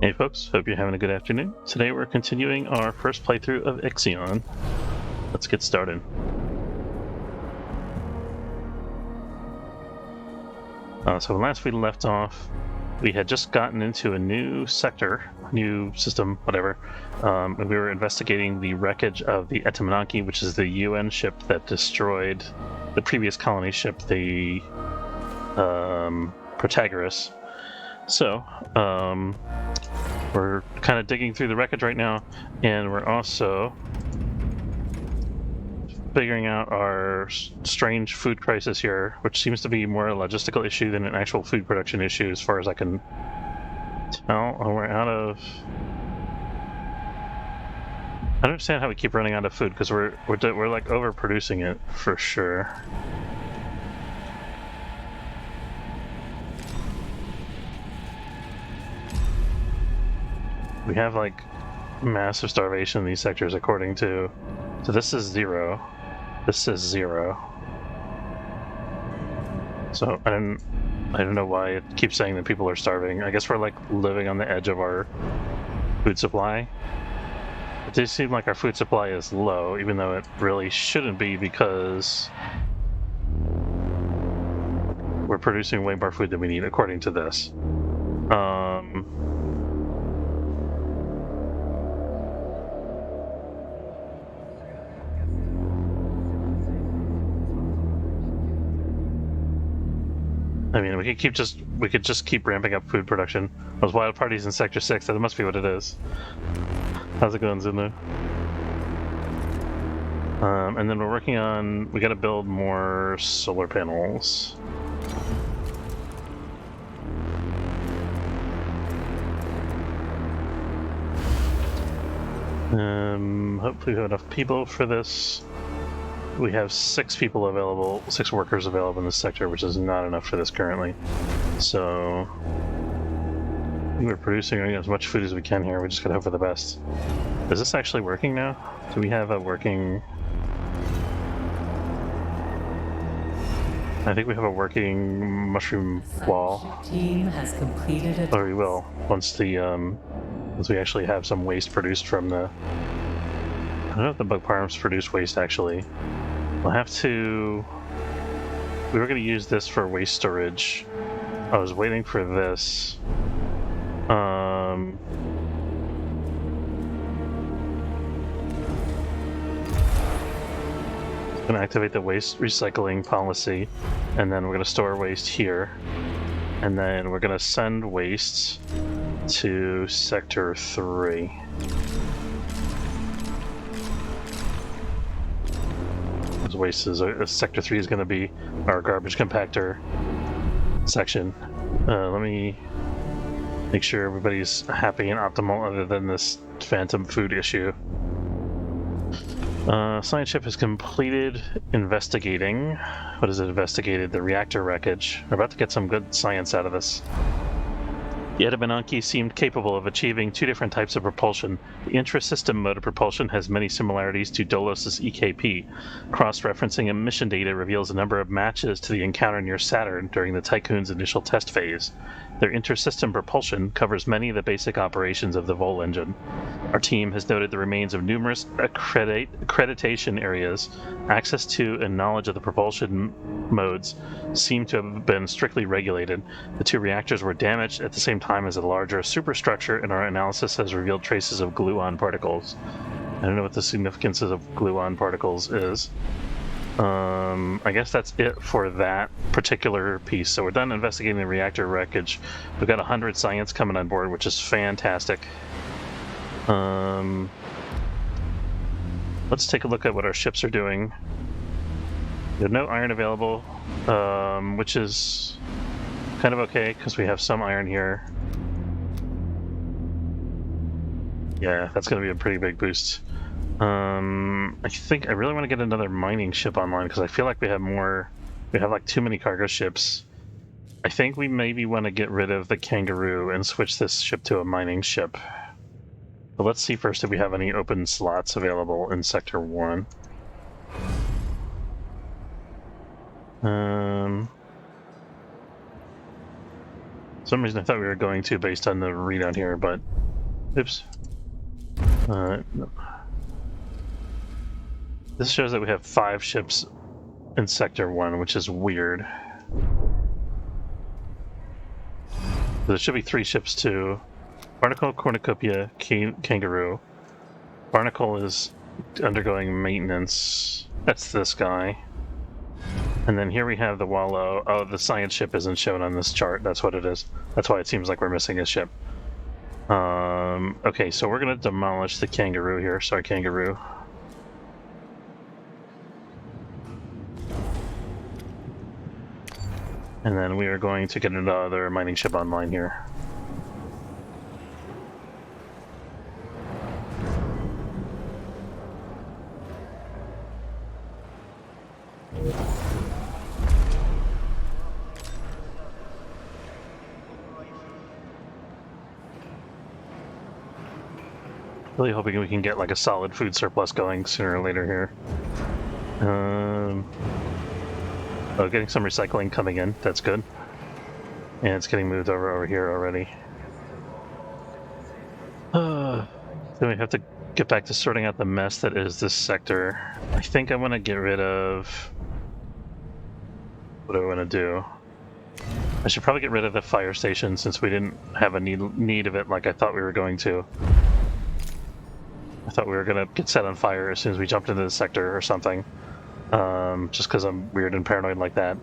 Hey folks, hope you're having a good afternoon. Today we're continuing our first playthrough of Ixion. Let's get started. So when last we left off, we had just gotten into a new sector, new system, whatever, and we were investigating the wreckage of the Etamanaki, which is the UN ship that destroyed the previous colony ship, the Protagoras. So, we're kind of digging through the wreckage right now, and we're also figuring out our strange food crisis here, which seems to be more a logistical issue than an actual food production issue, as far as I can tell. Oh, we're out of... I don't understand how we keep running out of food, because we're like overproducing it for sure. We have like massive starvation in these sectors, according to... So this is 0. This is 0. So I don't know why it keeps saying that people are starving. I guess we're like living on the edge of our food supply. It does seem like our food supply is low, even though it really shouldn't be, because we're producing way more food than we need, according to this. I mean, we could just keep ramping up food production. Those wild parties in Sector 6, that must be what it is. How's it going, Zulu? And then we're working on... We gotta build more solar panels. Hopefully we have enough people for this. We have 6 people available, 6 workers available in this sector, which is not enough for this currently. So we're producing as much food as we can here. We just gotta hope for the best. Is this actually working now? Do we have a working... I think we have a working mushroom wall. Team has completed it. Or we will, once we actually have some waste produced from the... I don't know if the bug farms produce waste, actually. We'll have to... We were going to use this for waste storage. I was waiting for this. Going to activate the waste recycling policy, and then we're going to store waste here. And then we're going to send waste to Sector 3. Waste is Sector 3 is going to be our garbage compactor section. Let me make sure everybody's happy and optimal other than this phantom food issue. Science ship has completed investigating. What is it investigated? The reactor wreckage. We're about to get some good science out of this. The Etamanaki seemed capable of achieving 2 different types of propulsion. The intra-system mode of propulsion has many similarities to Dolos's EKP. Cross-referencing emission data reveals a number of matches to the encounter near Saturn during the Tycoon's initial test phase. Their inter-system propulsion covers many of the basic operations of the Vol engine. Our team has noted the remains of numerous accreditation areas. Access to and knowledge of the propulsion modes seem to have been strictly regulated. The 2 reactors were damaged at the same time as a larger superstructure, and our analysis has revealed traces of gluon particles. I don't know what the significance of gluon particles is. I guess that's it for that particular piece. So we're done investigating the reactor wreckage. We've got 100 science coming on board, which is fantastic. Let's take a look at what our ships are doing. We have no iron available, which is kind of okay, because we have some iron here. Yeah, that's going to be a pretty big boost. I think I really want to get another mining ship online, because I feel like we have like too many cargo ships. I think we maybe want to get rid of the Kangaroo and switch this ship to a mining ship. But let's see first if we have any open slots available in Sector 1. some reason I thought we were going to based on the readout here, but oops. No. This shows that we have 5 ships in Sector 1, which is weird. There should be 3 ships too. Barnacle, Cornucopia, Kangaroo. Barnacle is undergoing maintenance. That's this guy. And then here we have the Wallow. Oh, the science ship isn't shown on this chart. That's what it is. That's why it seems like we're missing a ship. Okay, so we're going to demolish the Kangaroo here. Sorry, Kangaroo. And then we are going to get another mining ship online here. Really hoping we can get like a solid food surplus going sooner or later here. Oh, getting some recycling coming in. That's good. And it's getting moved over here already. Then we have to get back to sorting out the mess that is this sector. I think I want to get rid of... What do I want to do? I should probably get rid of the fire station since we didn't have a need of it like I thought we were going to. I thought we were going to get set on fire as soon as we jumped into the sector or something. Just because I'm weird and paranoid like that.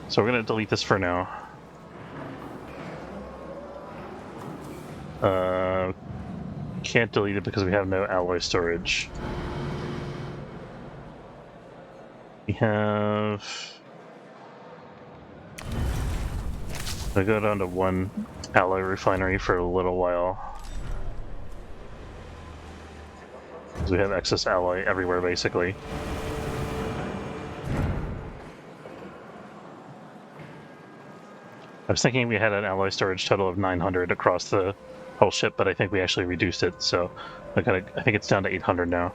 So we're going to delete this for now. Can't delete it because we have no alloy storage. We have... I'll go down to 1 alloy refinery for a little while. Because we have excess alloy everywhere, basically. I was thinking we had an alloy storage total of 900 across the whole ship, but I think we actually reduced it, so I think it's down to 800 now.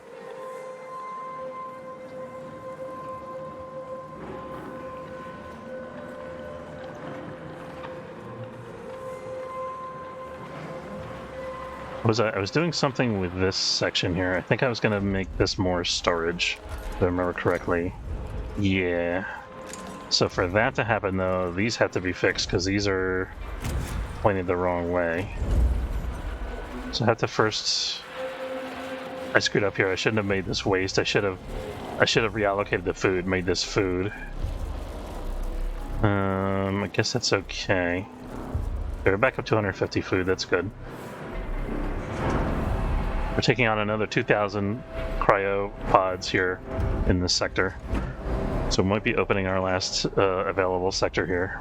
I was doing something with this section here. I think I was going to make this more storage, if I remember correctly. Yeah. So for that to happen, though, these have to be fixed because these are pointed the wrong way. So I have to first... I screwed up here. I shouldn't have made this waste. I should have reallocated the food, made this food. I guess that's okay. We're back up to 250 food. That's good. We're taking on another 2,000 cryo pods here in this sector. So we might be opening our last available sector here.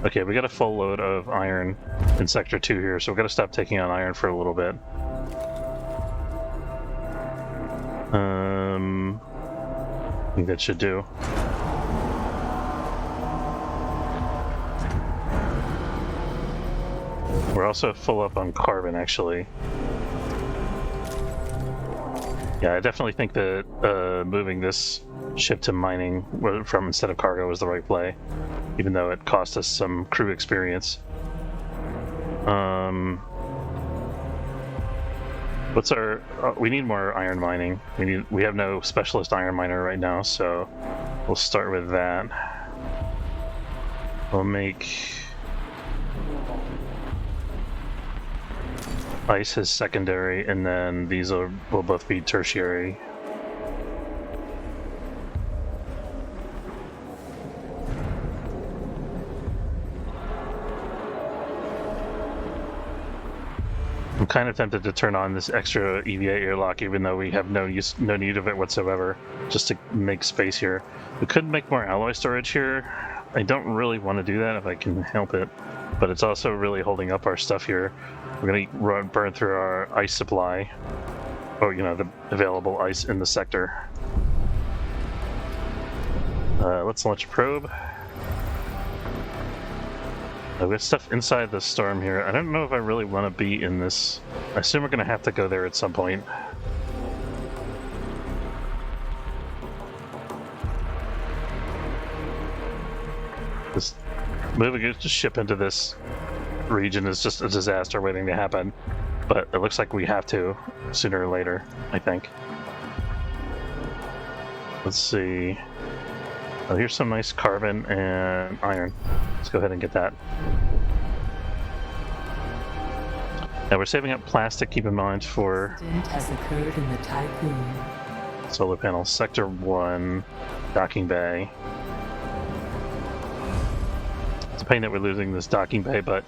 Okay, we got a full load of iron in Sector 2 here, so we've got to stop taking on iron for a little bit. I think that should do. We're also full up on carbon, actually. Yeah, I definitely think that moving this ship to mining from instead of cargo was the right play, even though it cost us some crew experience. What's our? We need more iron mining. We have no specialist iron miner right now, so we'll start with that. We'll make ice as secondary, and then these will both be tertiary. I'm kind of tempted to turn on this extra EVA airlock, even though we have no need of it whatsoever, just to make space here. We could make more alloy storage here. I don't really want to do that if I can help it, but it's also really holding up our stuff here. We're gonna burn through our ice supply, or the available ice in the sector. Let's launch a probe. We have stuff inside the storm here. I don't know if I really want to be in this. I assume we're going to have to go there at some point. This moving a ship into this region is just a disaster waiting to happen, but it looks like we have to sooner or later, I think. Let's see. Oh, here's some nice carbon and iron. Let's go ahead and get that. Now we're saving up plastic, keep in mind, for Incident has occurred in the typhoon. solar panels. Sector 1, docking bay. It's a pain that we're losing this docking bay, but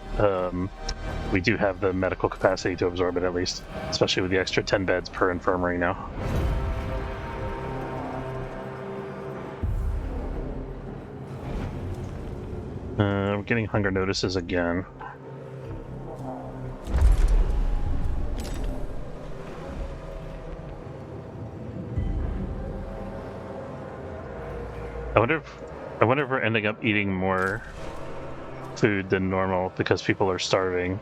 we do have the medical capacity to absorb it at least, especially with the extra 10 beds per infirmary now. We're getting hunger notices again. I wonder if we're ending up eating more food than normal because people are starving.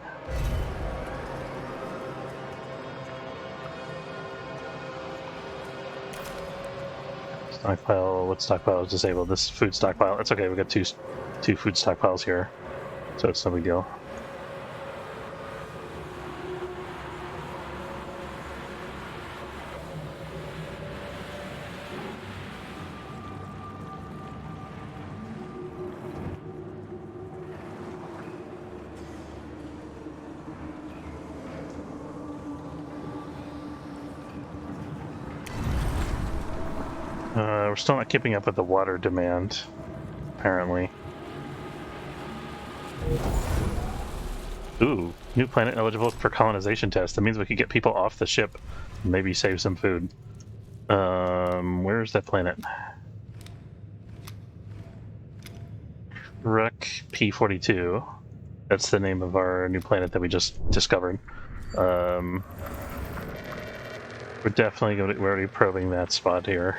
Stockpile. What stockpile is disabled? This food stockpile. It's okay. We got two food stockpiles here, so it's no big deal. We're still not keeping up with the water demand, apparently. Ooh, new planet eligible for colonization test. That means we could get people off the ship and maybe save some food. Where's that planet? Rec P42. That's the name of our new planet that we just discovered. We're definitely we're already probing that spot here.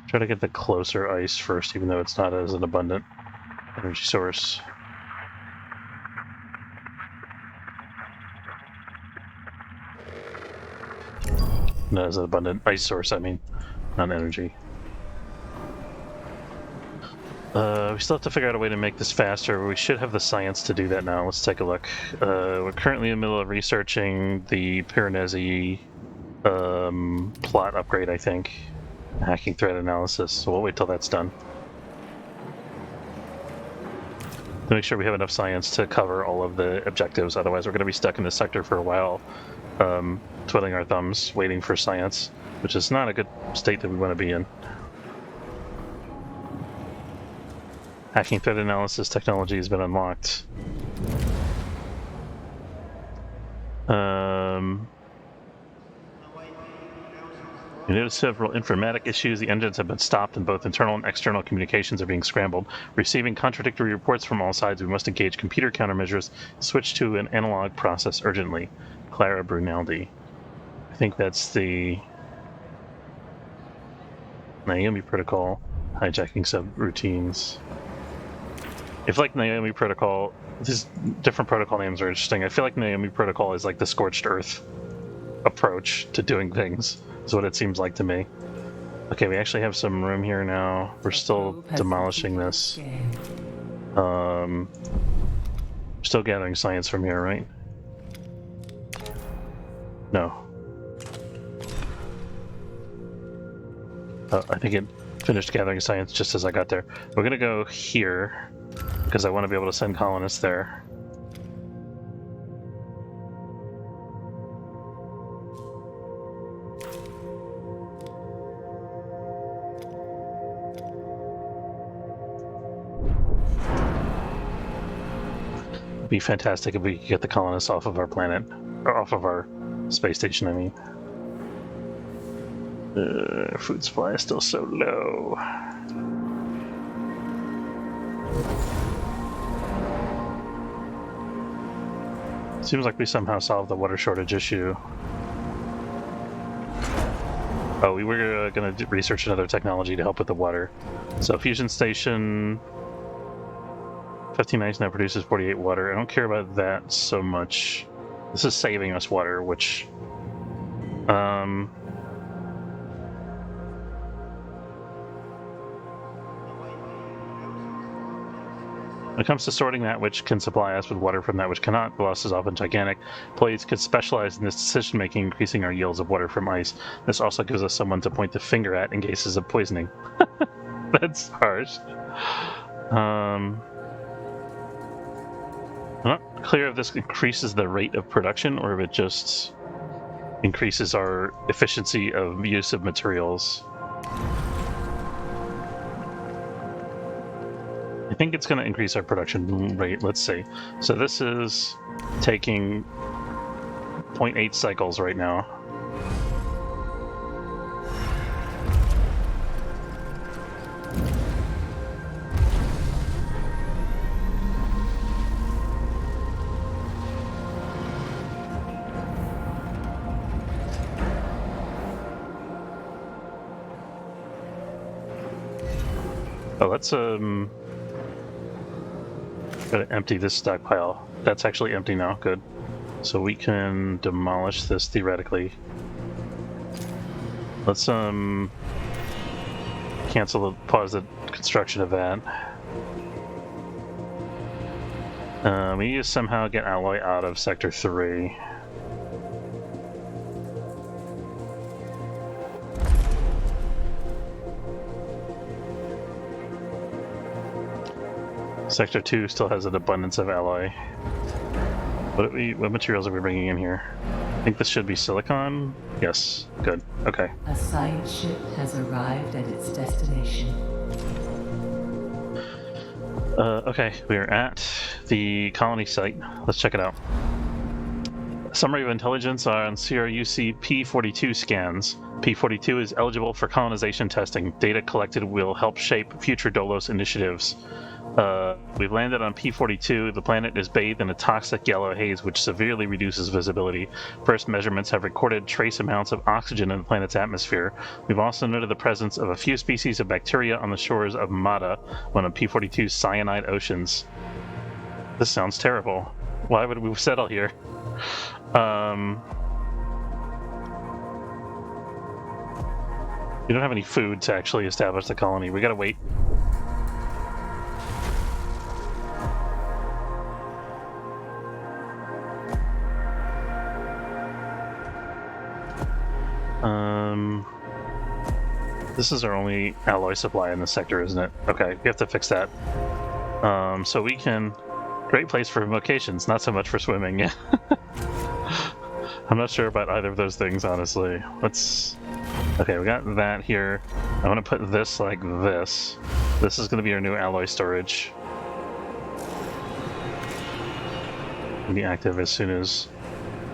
Try to get the closer ice first, even though it's not as an abundant energy source. Not as an abundant ice source, I mean, not energy. We still have to figure out a way to make this faster. We should have the science to do that now. Let's take a look. We're currently in the middle of researching the Piranesi plot upgrade, I think. Hacking threat analysis, so we'll wait till that's done. To make sure we have enough science to cover all of the objectives, otherwise we're going to be stuck in this sector for a while, twiddling our thumbs, waiting for science, which is not a good state that we want to be in. Hacking threat analysis technology has been unlocked. We noticed several informatic issues. The engines have been stopped and both internal and external communications are being scrambled. Receiving contradictory reports from all sides, we must engage computer countermeasures. Switch to an analog process urgently. Clara Brunaldi. I think that's the Naomi protocol. Hijacking subroutines. If like Naomi protocol, these different protocol names are interesting. I feel like Naomi protocol is like the scorched earth approach to doing things. Is what it seems like to me. Okay, we actually have some room here now. We're still demolishing this. Still gathering science from here, right? No. I think it finished gathering science just as I got there. We're gonna go here because I want to be able to send colonists there. Be fantastic if we could get the colonists off of our planet, or off of our space station, I mean. Food supply is still so low. Seems like we somehow solved the water shortage issue. Oh, we were going to research another technology to help with the water. So fusion station 15 ice now produces 48 water. I don't care about that so much. This is saving us water, which When it comes to sorting that which can supply us with water from that which cannot, the loss is often gigantic. Employees could specialize in this decision-making, increasing our yields of water from ice. This also gives us someone to point the finger at in cases of poisoning. That's harsh. I'm not clear if this increases the rate of production or if it just increases our efficiency of use of materials. I think it's going to increase our production rate. Let's see. So this is taking 0.8 cycles right now. Oh, let's gotta empty this stockpile. That's actually empty now. Good. So we can demolish this theoretically. Let's pause the construction of that. We need to somehow get alloy out of Sector 3. Sector 2 still has an abundance of alloy. What materials are we bringing in here? I think this should be silicon. Yes, good. Okay. A science ship has arrived at its destination. Okay, we're at the colony site. Let's check it out. Summary of intelligence on CRUC P42 scans. P42 is eligible for colonization testing. Data collected will help shape future Dolos initiatives. We've landed on P42. The planet is bathed in a toxic yellow haze which severely reduces visibility. First measurements have recorded trace amounts of oxygen in the planet's atmosphere. We've also noted the presence of a few species of bacteria on the shores of Mata, one of P42's cyanide oceans. This sounds terrible. Why would we settle here? We don't have any food to actually establish the colony. We gotta wait. This is our only alloy supply in the sector, isn't it? Okay, we have to fix that. So we can... Great place for vacations, not so much for swimming. I'm not sure about either of those things, honestly. Let's... Okay, we got that here. I want to put this like this. This is going to be our new alloy storage. It'll be active as soon as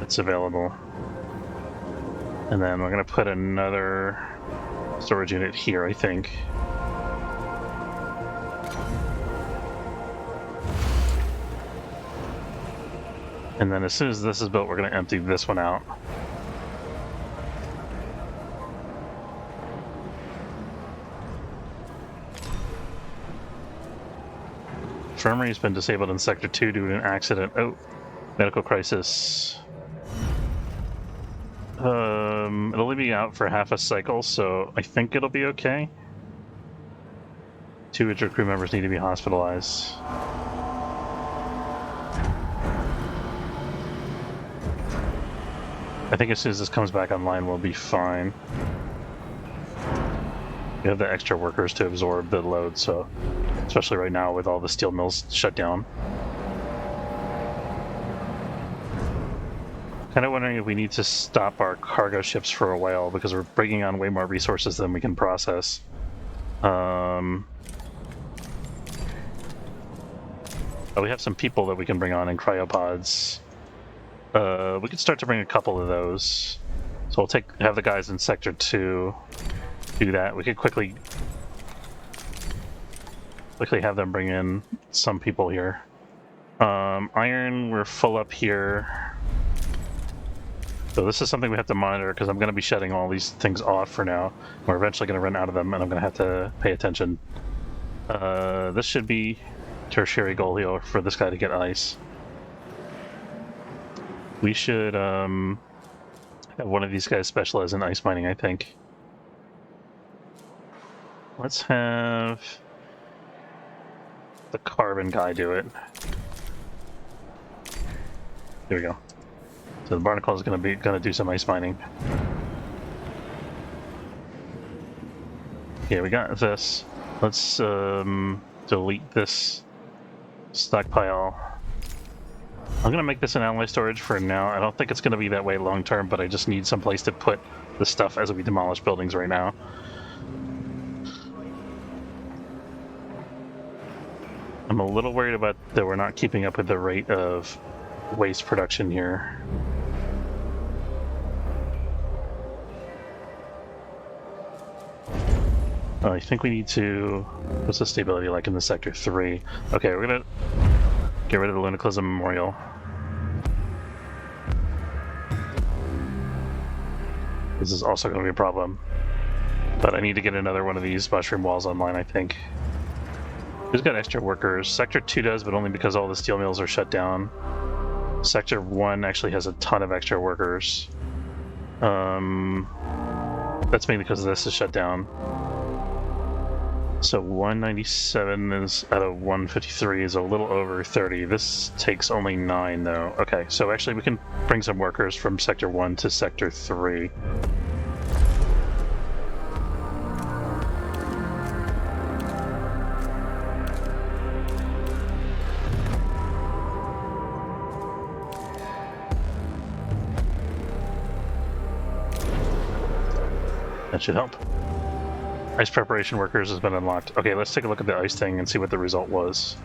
it's available. And then we're going to put another storage unit here, I think. And then as soon as this is built, we're going to empty this one out. Infirmary has been disabled in Sector 2 due to an accident. Oh, medical crisis. It'll only be out for half a cycle, so I think it'll be okay. 2 injured crew members need to be hospitalized. I think as soon as this comes back online, we'll be fine. We have the extra workers to absorb the load, so especially right now with all the steel mills shut down. Kind of wondering if we need to stop our cargo ships for a while because we're bringing on way more resources than we can process. Oh, we have some people that we can bring on in cryopods. We could start to bring a couple of those. So we'll have the guys in Sector 2 do that. We could quickly have them bring in some people here. Iron, we're full up here. So this is something we have to monitor because I'm going to be shutting all these things off for now. We're eventually going to run out of them and I'm going to have to pay attention. This should be tertiary goal here for this guy to get ice. We should have one of these guys specialize in ice mining, I think. Let's have the carbon guy do it. There we go. So the barnacle is gonna do some ice mining. Yeah, we got this. Let's delete this stockpile. I'm gonna make this an alloy storage for now. I don't think it's gonna be that way long term, but I just need some place to put the stuff as we demolish buildings right now. I'm a little worried about that we're not keeping up with the rate of waste production here. I think we need to... What's the stability like in the Sector 3? Okay, we're gonna get rid of the Lunaclism Memorial. This is also going to be a problem. But I need to get another one of these mushroom walls online, I think. Who's got extra workers? Sector 2 does, but only because all the steel mills are shut down. Sector 1 actually has a ton of extra workers. That's mainly because this is shut down. So 197 is out of 153 is a little over 30. This takes only 9 though. Okay, so actually we can bring some workers from Sector 1 to Sector 3. That should help. Ice preparation workers has been unlocked. Okay, let's take a look at the ice thing and see what the result was.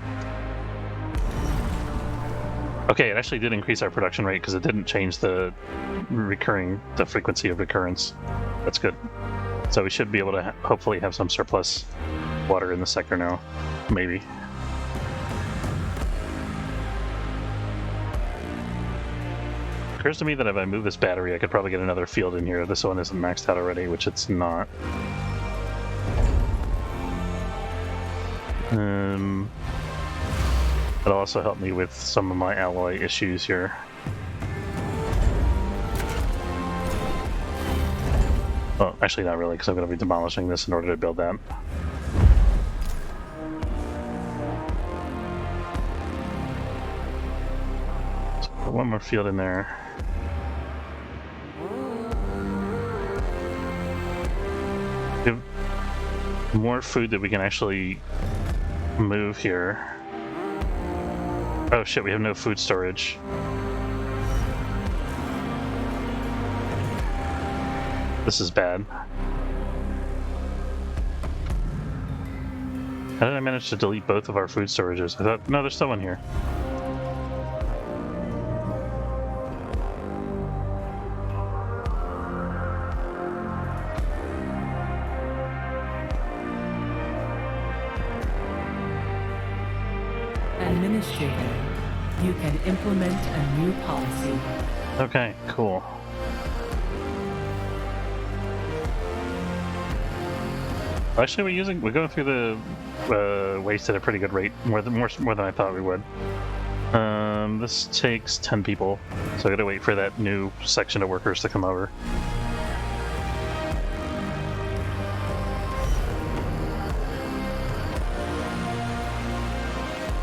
Okay, it actually did increase our production rate because it didn't change the frequency of recurrence. That's good. So we should be able to hopefully have some surplus water in the sector now. Maybe. Occurs to me that if I move this battery, I could probably get another field in here. This one isn't maxed out already, which it's not. That'll also help me with some of my alloy issues here. Well, actually not really, because I'm going to be demolishing this in order to build that. So put one more field in there. We have more food that we can actually move here. Oh shit, we have no food storage. This is bad. How did I manage to delete both of our food storages? I thought, no, there's still one here. Administrator, you can implement a new policy. Okay, cool. Actually, we're going through the waste at a pretty good rate, more than I thought we would. This takes 10 people, so I gotta wait for that new section of workers to come over.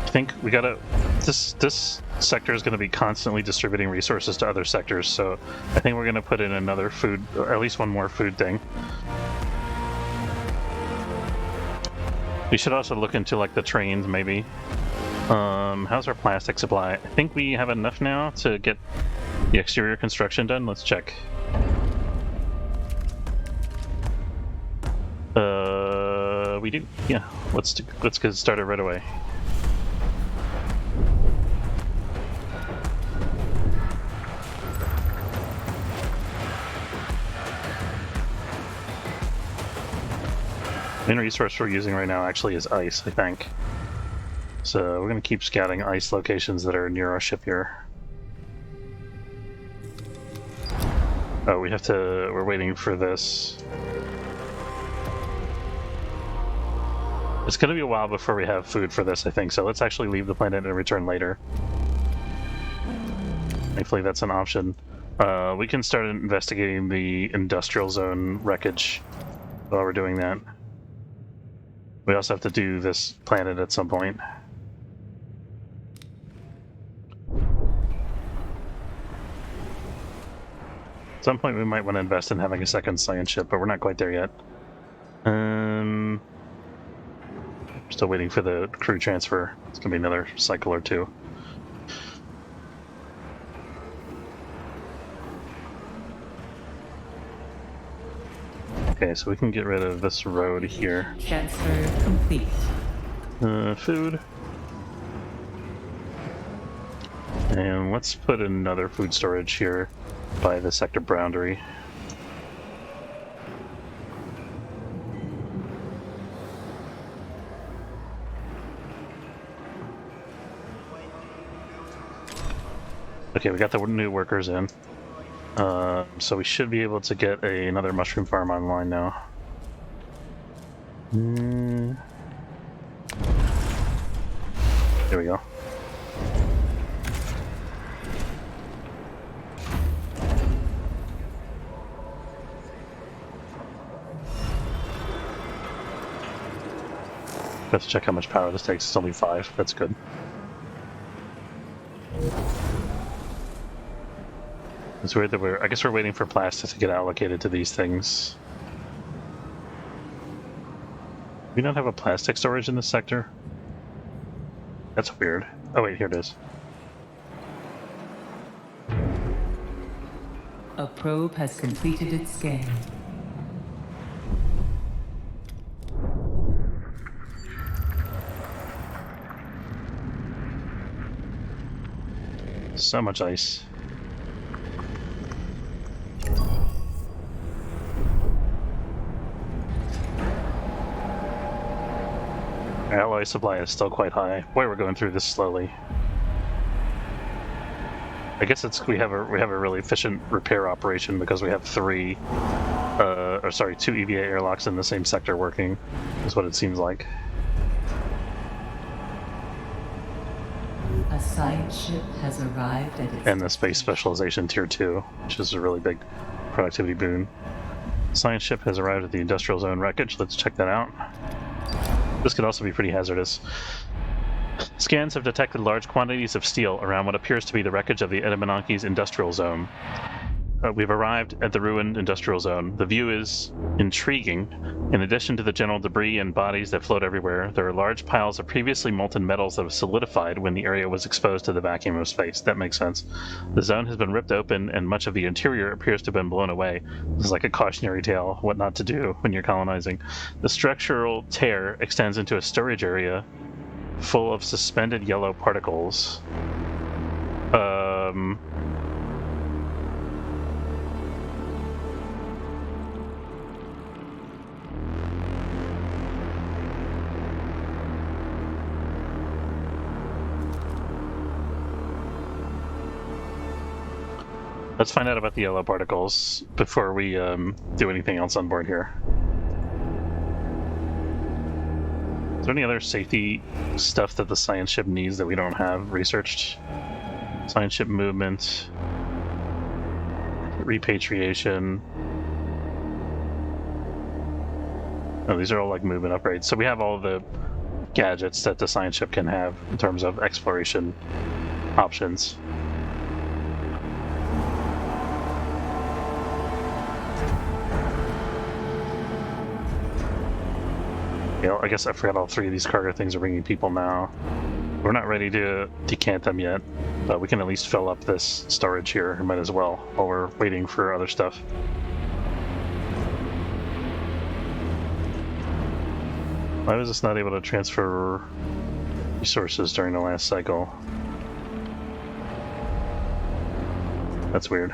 I think we gotta. This sector is going to be constantly distributing resources to other sectors, so I think we're going to put in another food, or at least one more food thing. We should also look into like the trains, maybe. How's our plastic supply? I think we have enough now to get the exterior construction done. Let's check. We do. Yeah. Let's get started right away. The main resource we're using right now actually is ice, I think. So we're going to keep scouting ice locations that are near our ship here. Oh, we're waiting for this. It's going to be a while before we have food for this, I think, so let's actually leave the planet and return later. Thankfully that's an option. We can start investigating the industrial zone wreckage while we're doing that. We also have to do this planet at some point. At some point we might want to invest in having a second science ship, but we're not quite there yet. Still waiting for the crew transfer. It's gonna be another cycle or two. Okay, so we can get rid of this road here. Transfer complete. Food. And let's put another food storage here by the sector boundary. Okay, we got the new workers in. So we should be able to get another mushroom farm online now. There we go. Let's check how much power this takes. It's only 5. That's good. It's weird that I guess we're waiting for plastic to get allocated to these things. Do we not have a plastic storage in this sector? That's weird. Oh wait, here it is. A probe has completed its scan. So much ice. Our alloy supply is still quite high. Boy, we're going through this slowly. I guess we have a really efficient repair operation because we have 2 EVA airlocks in the same sector working, is what it seems like. A science ship has arrived at its And the space specialization tier 2, which is a really big productivity boon. Science ship has arrived at the industrial zone wreckage. Let's check that out. This could also be pretty hazardous. Scans have detected large quantities of steel around what appears to be the wreckage of the Edamanonki's industrial zone. We've arrived at the ruined industrial zone. The view is intriguing. In addition to the general debris and bodies that float everywhere, there are large piles of previously molten metals that have solidified when the area was exposed to the vacuum of space. That makes sense. The zone has been ripped open and much of the interior appears to have been blown away. This is like a cautionary tale, what not to do when you're colonizing. The structural tear extends into a storage area full of suspended yellow particles. Let's find out about the yellow particles before we do anything else on board here. Is there any other safety stuff that the science ship needs that we don't have researched? Science ship movement, repatriation. Oh, these are all like movement upgrades. So we have all the gadgets that the science ship can have in terms of exploration options. You know, I guess I forgot all 3 of these cargo things are bringing people now. We're not ready to decant them yet, but we can at least fill up this storage here. Might as well while we're waiting for other stuff. Why was this not able to transfer resources during the last cycle? That's weird.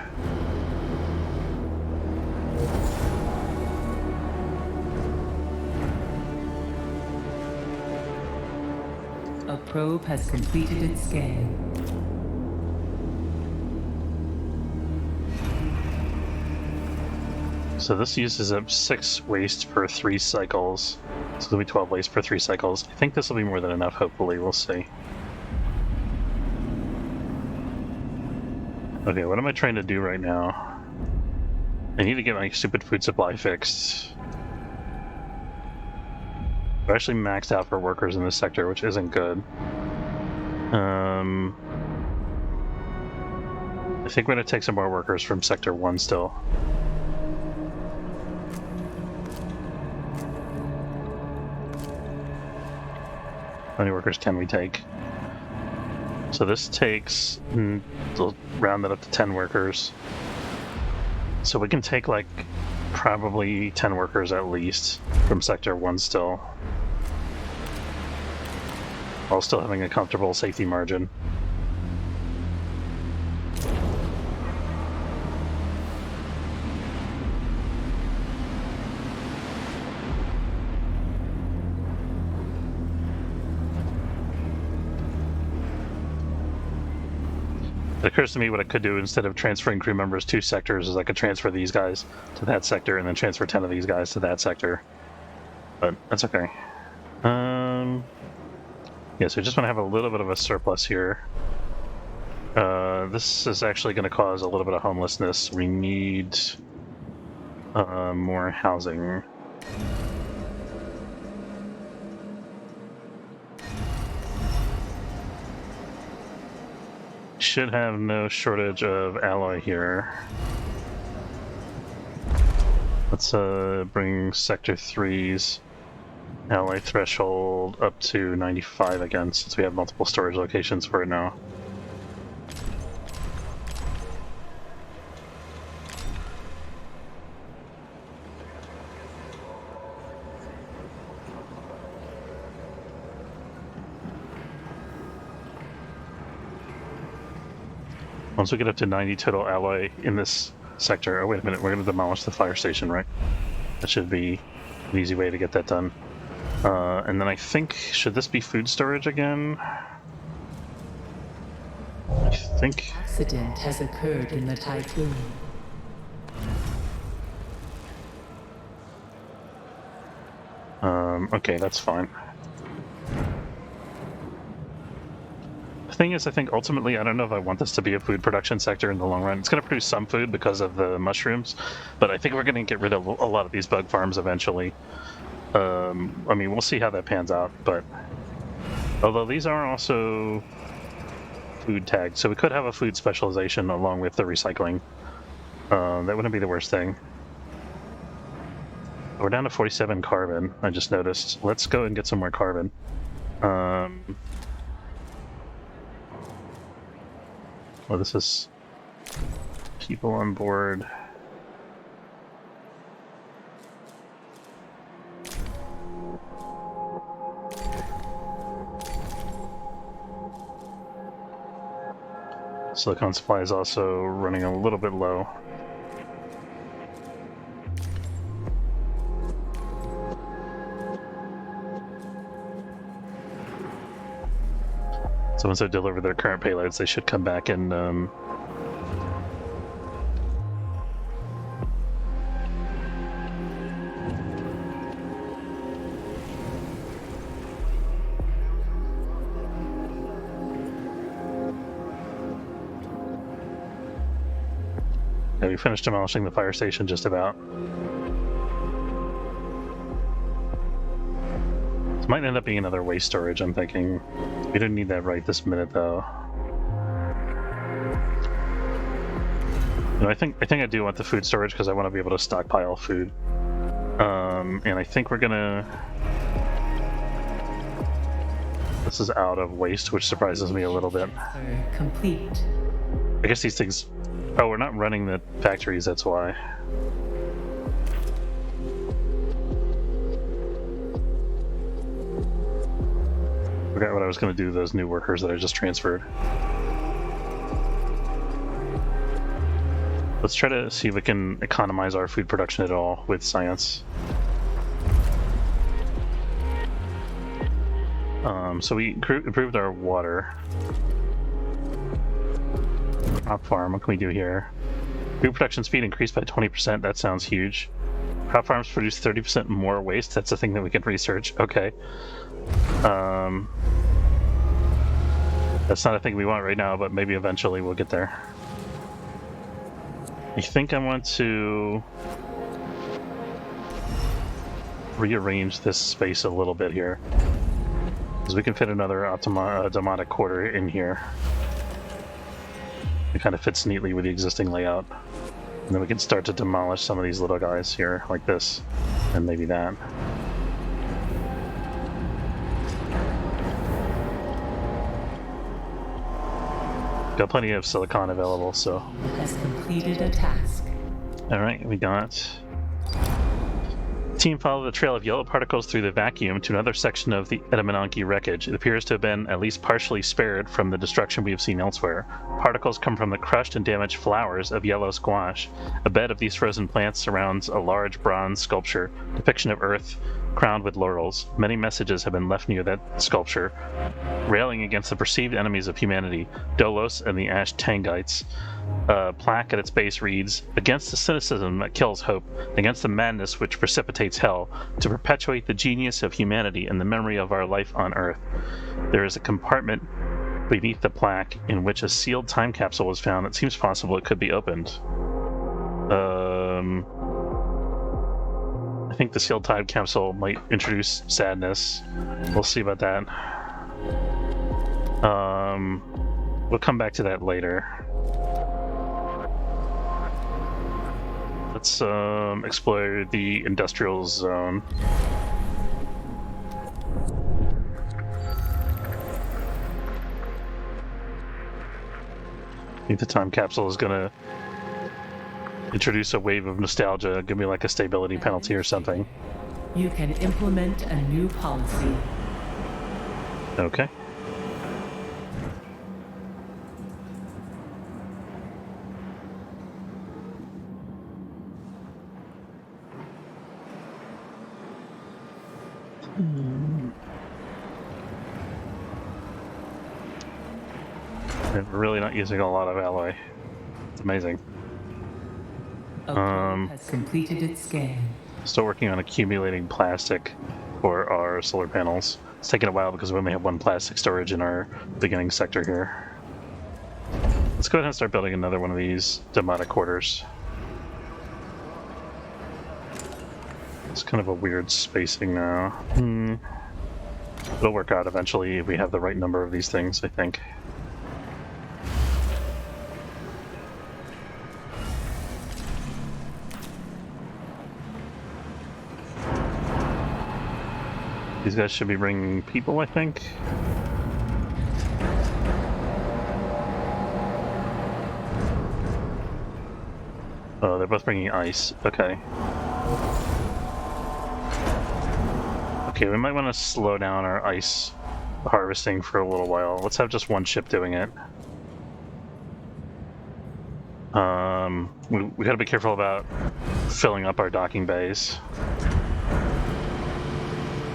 A probe has completed its scan. So this uses up 6 waste per 3 cycles. So it'll be 12 waste per 3 cycles. I think this will be more than enough, hopefully. We'll see. Okay, what am I trying to do right now? I need to get my stupid food supply fixed. We're actually maxed out for workers in this sector, which isn't good. I think we're going to take some more workers from Sector 1 still. How many workers can we take? So this takes, we'll round that up to 10 workers. So we can take like probably 10 workers at least from Sector 1 still, while still having a comfortable safety margin. It occurs to me what I could do instead of transferring crew members to sectors is I could transfer these guys to that sector and then transfer 10 of these guys to that sector. But that's okay. Yeah, so we just want to have a little bit of a surplus here. This is actually going to cause a little bit of homelessness. We need more housing. Should have no shortage of alloy here. Let's bring Sector 3's alloy threshold up to 95 again, since we have multiple storage locations for it now. Once we get up to 90 total alloy in this sector... Oh, wait a minute, we're going to demolish the fire station, right? That should be an easy way to get that done. And then I think... Should this be food storage again? I think... Accident has occurred in the Typhoon. Okay, that's fine. The thing is, I think ultimately, I don't know if I want this to be a food production sector in the long run. It's going to produce some food because of the mushrooms, but I think we're going to get rid of a lot of these bug farms eventually. I mean, we'll see how that pans out, but... Although these are also food tagged, so we could have a food specialization along with the recycling. That wouldn't be the worst thing. We're down to 47 carbon, I just noticed. Let's go and get some more carbon. Well, this is people on board. Silicon supply is also running a little bit low. So once they deliver their current payloads, they should come back and yeah, we finished demolishing the fire station just about. This might end up being another waste storage, I'm thinking. We didn't need that right this minute, though. You know, I think I do want the food storage because I want to be able to stockpile food. And I think we're gonna... This is out of waste, which surprises me a little bit. Complete. I guess these things... Oh, we're not running the factories, that's why. Forgot what I was going to do with those new workers that I just transferred. Let's try to see if we can economize our food production at all with science. So we improved our water. Crop farm, what can we do here? Food production speed increased by 20%, that sounds huge. Crop farms produce 30% more waste, that's a thing that we can research, okay. That's not a thing we want right now, but maybe eventually we'll get there. I think I want to rearrange this space a little bit here, because we can fit another Demotic quarter in here. It kind of fits neatly with the existing layout. And then we can start to demolish some of these little guys here, like this, and maybe that. Got plenty of silicon available, so. Has completed a task. Alright, we got. Team followed the trail of yellow particles through the vacuum to another section of the Edamananki wreckage. It appears to have been at least partially spared from the destruction we have seen elsewhere. Particles come from the crushed and damaged flowers of yellow squash. A bed of these frozen plants surrounds a large bronze sculpture, depiction of Earth crowned with laurels. Many messages have been left near that sculpture, railing against the perceived enemies of humanity, Dolos and the Ash Tangites. A plaque at its base reads, "Against the cynicism that kills hope, against the madness which precipitates hell, to perpetuate the genius of humanity and the memory of our life on Earth." There is a compartment beneath the plaque in which a sealed time capsule was found. It seems possible it could be opened. I think the sealed time capsule might introduce sadness. We'll see about that. We'll come back to that later. Let's explore the industrial zone. I think the time capsule is gonna introduce a wave of nostalgia, give me like a stability penalty or something. You can implement a new policy. Okay. We're really not using a lot of alloy. It's amazing. Has completed its scan. Still working on accumulating plastic for our solar panels. It's taking a while because we only have one plastic storage in our beginning sector here. Let's go ahead and start building another one of these demonic quarters. It's kind of a weird spacing now. It'll work out eventually if we have the right number of these things, I think. These guys should be bringing people, I think. Oh, they're both bringing ice. Okay. Okay, we might want to slow down our ice harvesting for a little while. Let's have just one ship doing it. We gotta be careful about filling up our docking bays.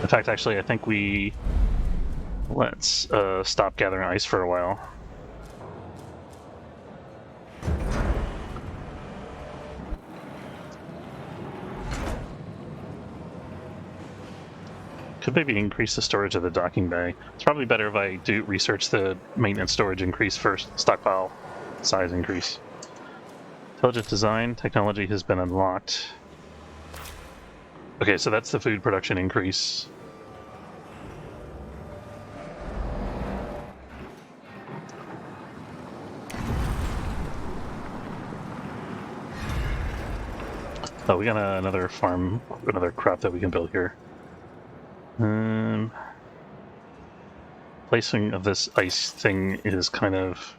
In fact, actually, I think let's stop gathering ice for a while. Could maybe increase the storage of the docking bay. It's probably better if I do research the maintenance storage increase first. Stockpile size increase. Intelligent design technology has been unlocked. Okay, so that's the food production increase. Oh, we got another farm, another crop that we can build here. Placing of this ice thing is kind of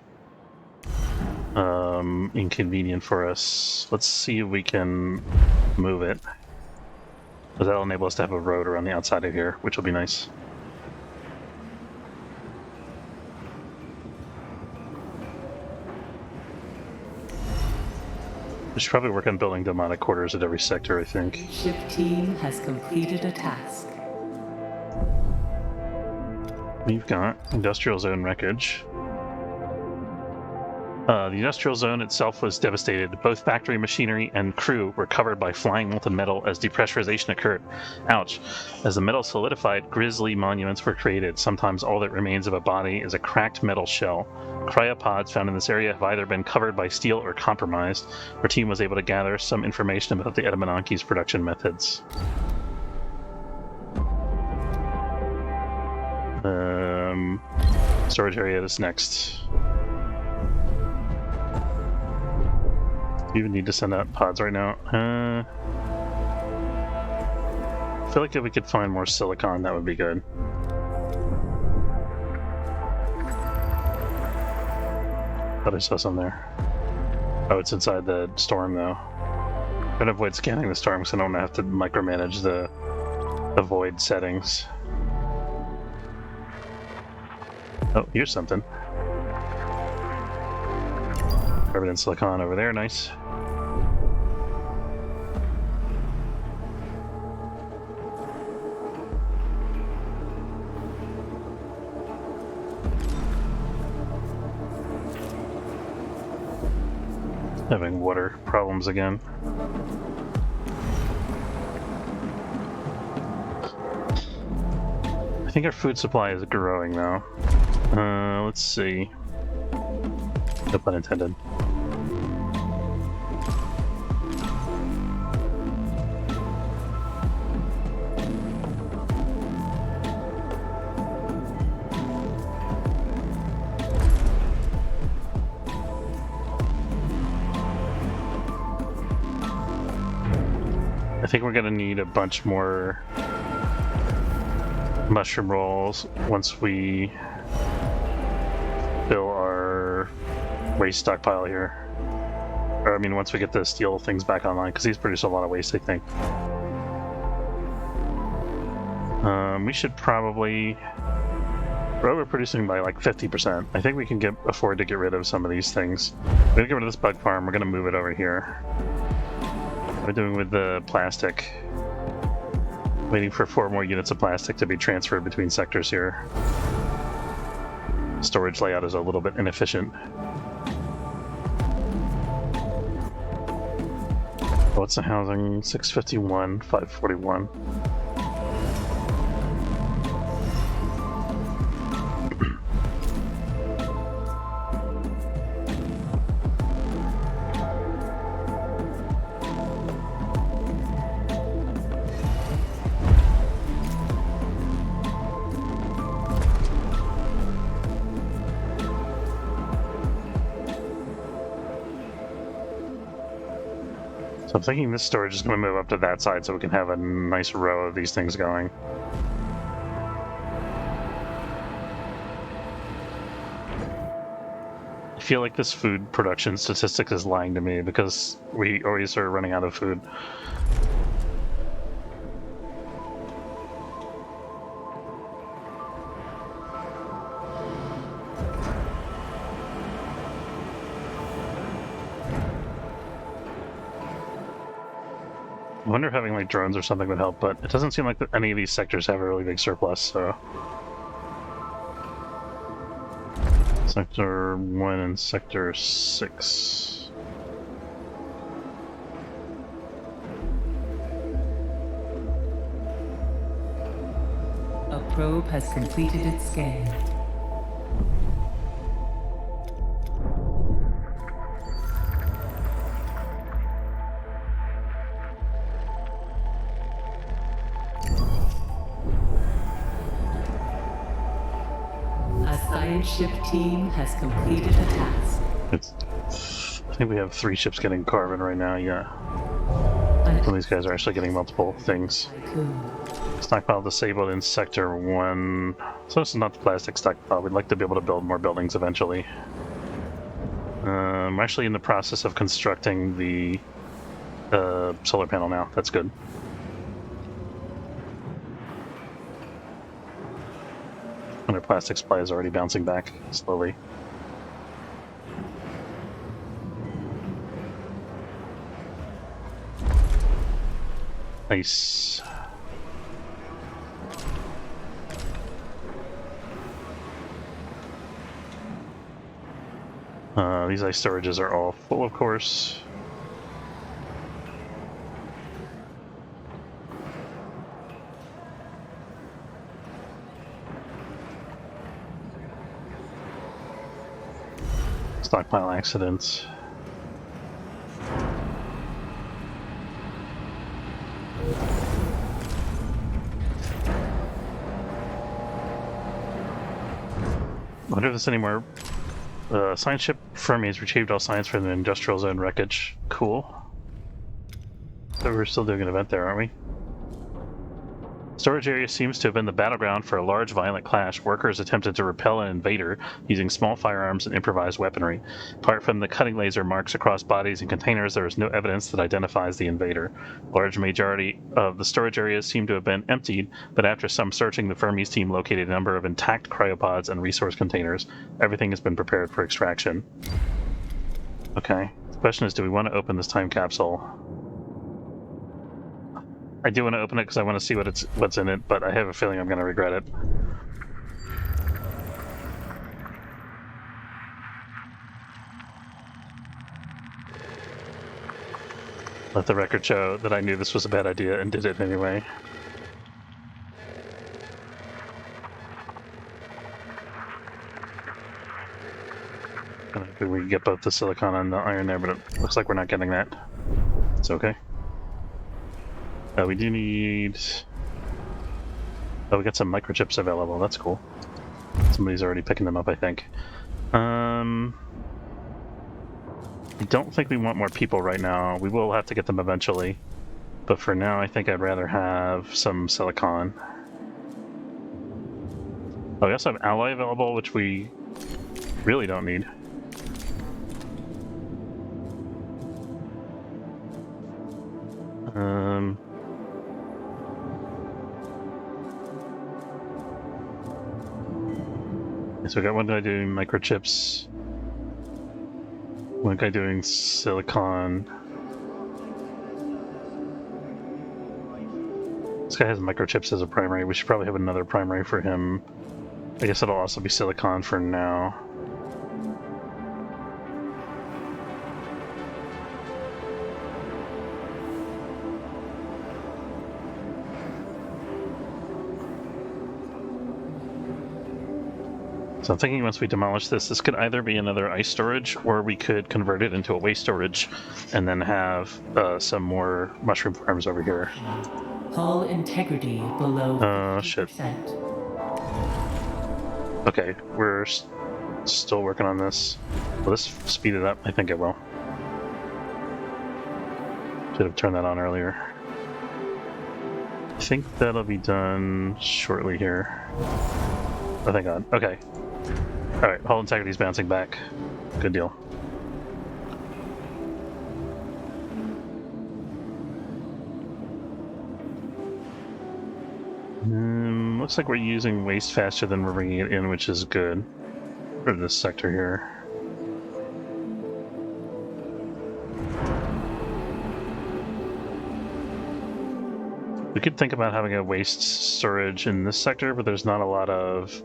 inconvenient for us. Let's see if we can move it. But that'll enable us to have a road around the outside of here, which will be nice. We should probably work on building demonic quarters at every sector, I think. Ship team has completed a task. We've got industrial zone wreckage. The industrial zone itself was devastated. Both factory machinery and crew were covered by flying molten metal as depressurization occurred. Ouch. As the metal solidified, grisly monuments were created. Sometimes all that remains of a body is a cracked metal shell. Cryopods found in this area have either been covered by steel or compromised. Our team was able to gather some information about the Edamananki's production methods. Storage area is next. We even need to send out pods right now. I feel like if we could find more silicon, that would be good. Thought I saw some there. Oh, it's inside the storm though. I'm gonna avoid scanning the storm because I don't want to have to micromanage the void settings. Oh, here's something. Carbon and silicon over there, nice. Having water problems again. I think our food supply is growing though. Let's see. No pun intended. I think we're gonna need a bunch more mushroom rolls once we fill our waste stockpile here. Or I mean, once we get the steel things back online, because these produce a lot of waste, I think. We should probably... We're overproducing by like 50%. I think we can afford to get rid of some of these things. We're gonna get rid of this bug farm, we're gonna move it over here. What are we doing with the plastic? Waiting for 4 more units of plastic to be transferred between sectors here. Storage layout is a little bit inefficient. What's the housing? 651, 541. So I'm thinking this storage is going to move up to that side so we can have a nice row of these things going. I feel like this food production statistic is lying to me because we always are running out of food. I wonder if having like drones or something would help, but it doesn't seem like any of these sectors have a really big surplus, so... Sector 1 and Sector 6. A probe has completed its scan. Ship team has completed a task. I think we have 3 ships getting carbon right now, yeah. Some of these guys are actually getting multiple things. Stockpile disabled in Sector 1. So this is not the plastic stockpile. We'd like to be able to build more buildings eventually. I'm actually in the process of constructing the solar panel now. That's good. And our plastic supply is already bouncing back slowly. Nice. These ice storages are all full, of course. Stockpile accidents. I wonder if there's any more Science ship Fermi retrieved all science from the industrial zone wreckage. Cool. So we're still doing an event there, aren't we? Storage area seems to have been the battleground for a large violent clash. Workers attempted to repel an invader using small firearms and improvised weaponry. Apart from the cutting laser marks across bodies and containers, there is no evidence that identifies the invader. A large majority of the storage areas seem to have been emptied, but after some searching, the Fermi's team located a number of intact cryopods and resource containers. Everything has been prepared for extraction. Okay. The question is, do we want to open this time capsule? I do want to open it because I want to see what's in it, but I have a feeling I'm going to regret it. Let the record show that I knew this was a bad idea and did it anyway. We can get both the silicon and the iron there, but it looks like we're not getting that. It's okay. We do need... Oh, we got some microchips available. That's cool. Somebody's already picking them up, I think. I don't think we want more people right now. We will have to get them eventually. But for now, I think I'd rather have some silicon. Oh, we also have alloy available, which we really don't need. So we got one guy doing microchips, one guy doing silicon. This guy has microchips as a primary. We should probably have another primary for him. I guess it'll also be silicon for now. So I'm thinking once we demolish this, this could either be another ice storage, or we could convert it into a waste storage, and then have some more mushroom farms over here. Hull integrity below 50%. Shit. Okay, we're still working on this. Will this speed it up? I think it will. Should have turned that on earlier. I think that'll be done shortly here. Oh, thank God. Okay. Alright, hull integrity's bouncing back. Good deal. Looks like we're using waste faster than we're bringing it in, which is good for this sector here. We could think about having a waste storage in this sector, but there's not a lot of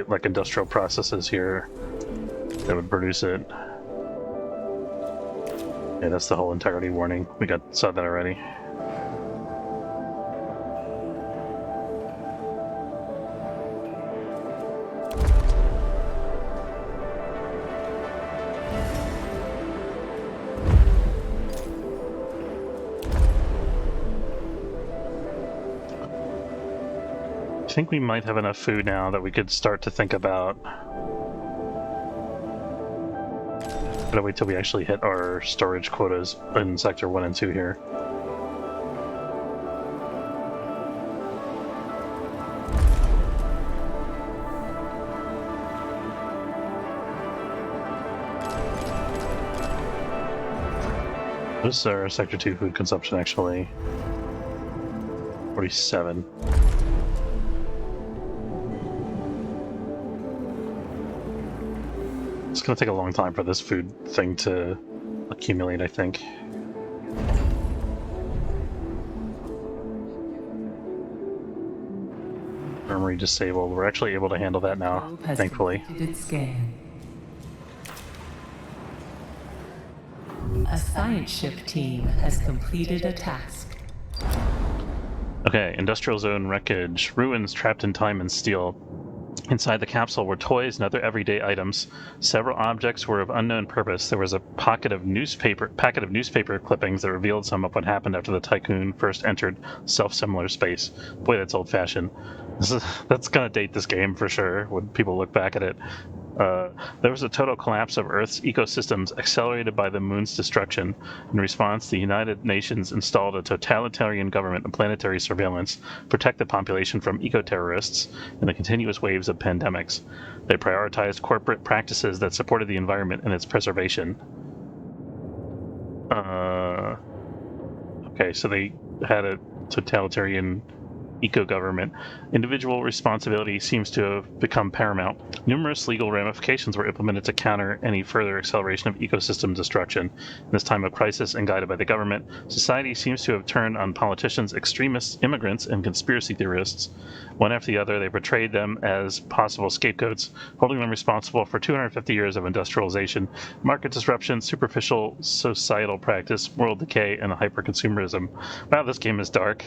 like industrial processes here that would produce it. Yeah, that's the whole integrity warning. We saw that already. I think we might have enough food now that we could start to think about. Gotta wait till we actually hit our storage quotas in Sector 1 and 2 here. This is our Sector 2 food consumption, actually. 47. It's gonna take a long time for this food thing to accumulate, I think. Armory disabled. We're actually able to handle that now, thankfully. A science ship team has completed a task. Okay, industrial zone wreckage. Ruins trapped in time and steel. Inside the capsule were toys and other everyday items. Several objects were of unknown purpose. There was a packet of newspaper clippings that revealed some of what happened after the Tycoon first entered self-similar space. Boy, that's old-fashioned. That's gonna date this game for sure when people look back at it. There was a total collapse of Earth's ecosystems accelerated by the moon's destruction. In response, the United Nations installed a totalitarian government and planetary surveillance to protect the population from eco-terrorists and the continuous waves of pandemics. They prioritized corporate practices that supported the environment and its preservation. Okay, so they had a totalitarian eco-government. Individual responsibility seems to have become paramount. Numerous legal ramifications were implemented to counter any further acceleration of ecosystem destruction. In this time of crisis and guided by the government, society seems to have turned on politicians, extremists, immigrants, and conspiracy theorists. One after the other, they portrayed them as possible scapegoats, holding them responsible for 250 years of industrialization, market disruption, superficial societal practice, moral decay, and hyper-consumerism. Wow, this game is dark.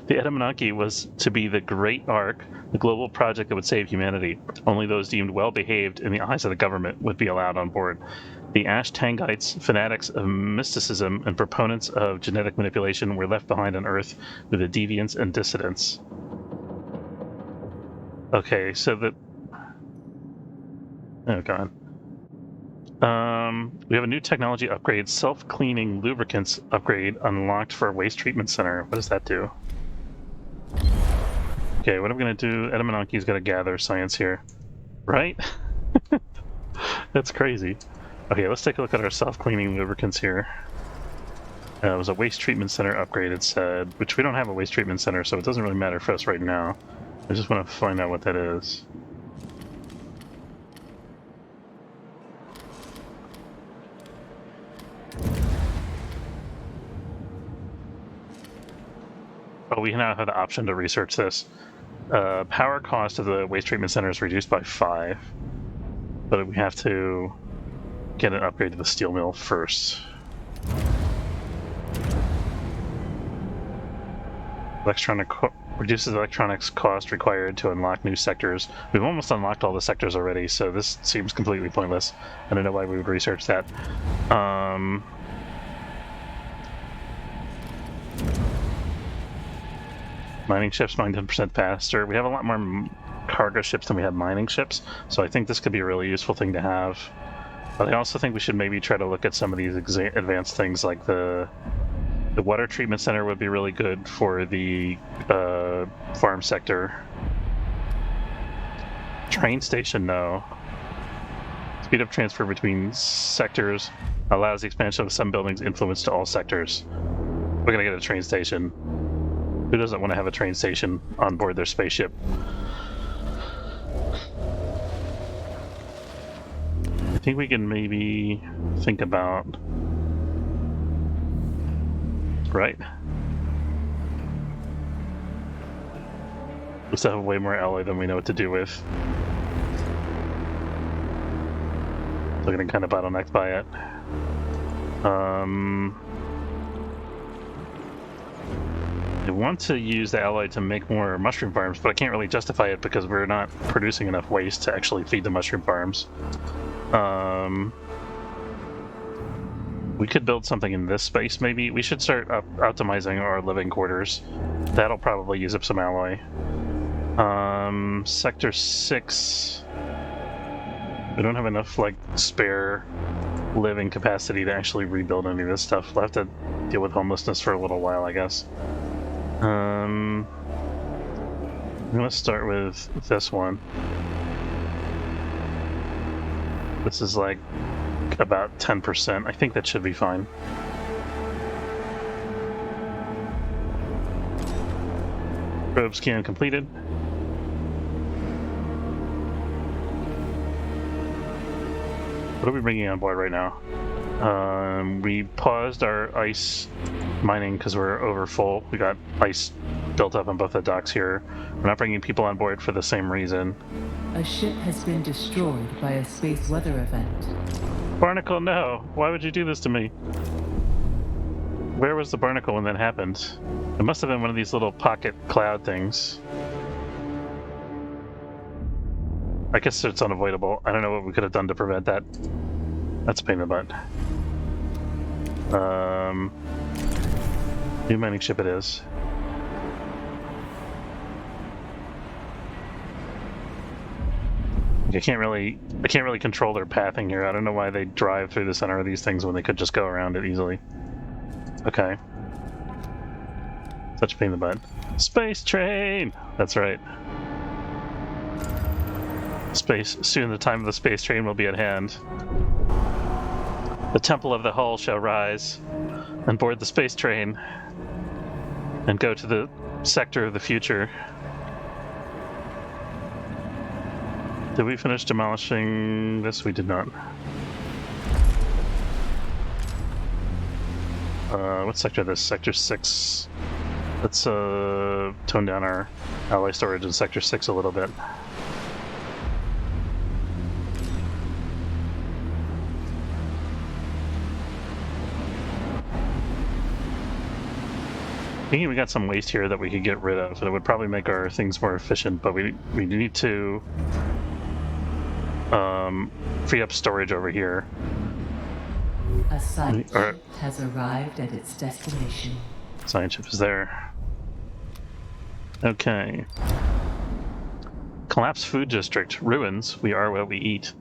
The Etymenonkey was to be the Great Ark, the global project that would save humanity. Only those deemed well-behaved in the eyes of the government would be allowed on board. The Ashtangites, fanatics of mysticism and proponents of genetic manipulation, were left behind on Earth with the deviants and dissidents. Okay, so the... Oh, God. We have a new technology upgrade, self-cleaning lubricants upgrade unlocked for waste treatment center. What does that do? Okay, what I'm going to do, Etymenonkey's got to gather science here. Right? That's crazy. Okay, let's take a look at our self-cleaning lubricants here. It was a waste treatment center upgrade, it said, which we don't have a waste treatment center, so it doesn't really matter for us right now. I just want to find out what that is. Oh, we now have the option to research this. Power cost of the waste treatment center is reduced by 5, but we have to get an upgrade to the steel mill first. Reduces electronics cost required to unlock new sectors. We've almost unlocked all the sectors already, so this seems completely pointless. I don't know why we would research that. Mining ships mine 10% faster. We have a lot more cargo ships than we have mining ships, so I think this could be a really useful thing to have. But I also think we should maybe try to look at some of these advanced things, like the water treatment center would be really good for the farm sector. Train station, no. Speed of transfer between sectors allows the expansion of some buildings' influence to all sectors. We're gonna get a train station. Who doesn't want to have a train station on board their spaceship? I think we can maybe think about... Right? We still have way more alloy than we know what to do with. So getting kind of bottlenecked by it. I want to use the alloy to make more mushroom farms, but I can't really justify it because we're not producing enough waste to actually feed the mushroom farms. We could build something in this space, maybe. We should start optimizing our living quarters. That'll probably use up some alloy. Sector 6... We don't have enough, like, spare living capacity to actually rebuild any of this stuff. We'll have to deal with homelessness for a little while, I guess. I'm gonna start with this one. This is like about 10%. I think that should be fine. Probe scan completed. What are we bringing on board right now? We paused our ice mining because we're over full. We got ice built up on both the docks here. We're not bringing people on board for the same reason. A ship has been destroyed by a space weather event. Barnacle, no! Why would you do this to me? Where was the barnacle when that happened? It must have been one of these little pocket cloud things. I guess it's unavoidable. I don't know what we could have done to prevent that. That's a pain in the butt. New mining ship it is. I can't really control their pathing here. I don't know why they drive through the center of these things when they could just go around it easily. Okay. Such a pain in the butt. Space train! That's right. Soon the time of the space train will be at hand. The Temple of the Hull shall rise and board the space train and go to the sector of the future. Did we finish demolishing this? We did not. What sector is this? Sector 6. Let's tone down our ally storage in Sector 6 a little bit. Thinking we got some waste here that we could get rid of, and it would probably make our things more efficient, but we need to free up storage over here. A science ship has arrived at its destination. Science ship is there. Okay. Collapsed food district. Ruins. We are what we eat.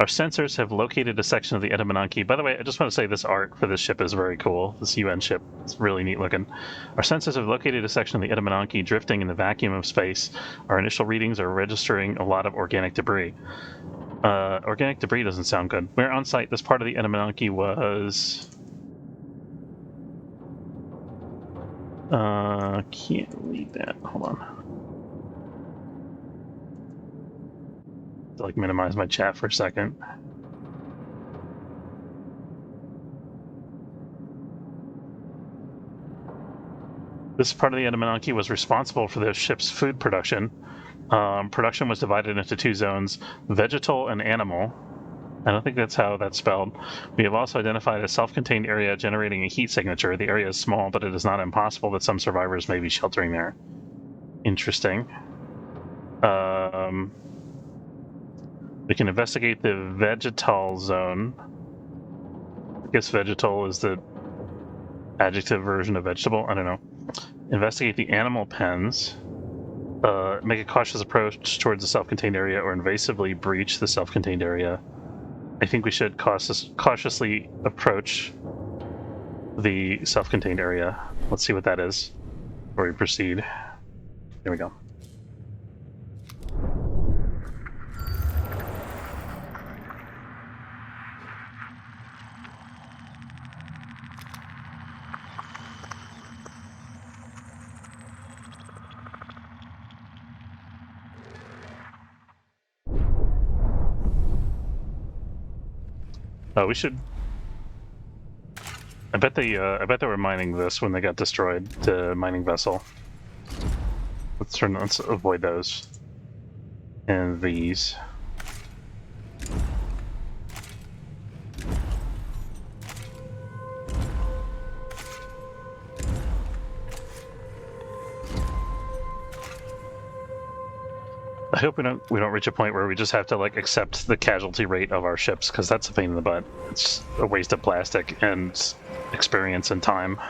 Our sensors have located a section of the Edamananki. By the way, I just want to say this art for this ship is very cool. This UN ship. It's really neat looking. Our sensors have located a section of the Edamananki drifting in the vacuum of space. Our initial readings are registering a lot of organic debris. Organic debris doesn't sound good. We're on site. This part of the Edamananki was... can't read that. Hold on. To, like, minimize my chat for a second. This part of the Edamananki was responsible for the ship's food production. Production was divided into two zones, vegetal and animal. I don't think that's how that's spelled. We have also identified a self-contained area generating a heat signature. The area is small, but it is not impossible that some survivors may be sheltering there. Interesting. We can investigate the vegetal zone. I guess vegetal is the adjective version of vegetable. I don't know. Investigate the animal pens. Make a cautious approach towards the self-contained area or invasively breach the self-contained area. I think we should cautiously approach the self-contained area. Let's see what that is before we proceed. There we go. Oh, we should. I bet they were mining this when they got destroyed. The mining vessel. Let's avoid those. And these. I hope we don't reach a point where we just have to like accept the casualty rate of our ships, because that's a pain in the butt. It's a waste of plastic and experience and time.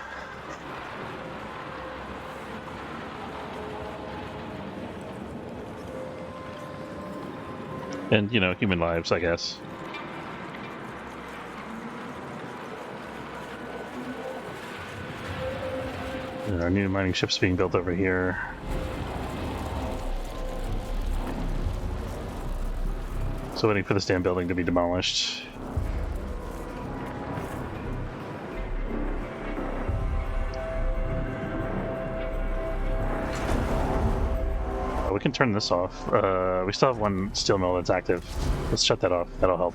And, you know, human lives, I guess. And our new mining ship's being built over here. So waiting for this damn building to be demolished. Oh, we can turn this off. We still have one steel mill that's active. Let's shut that off. That'll help.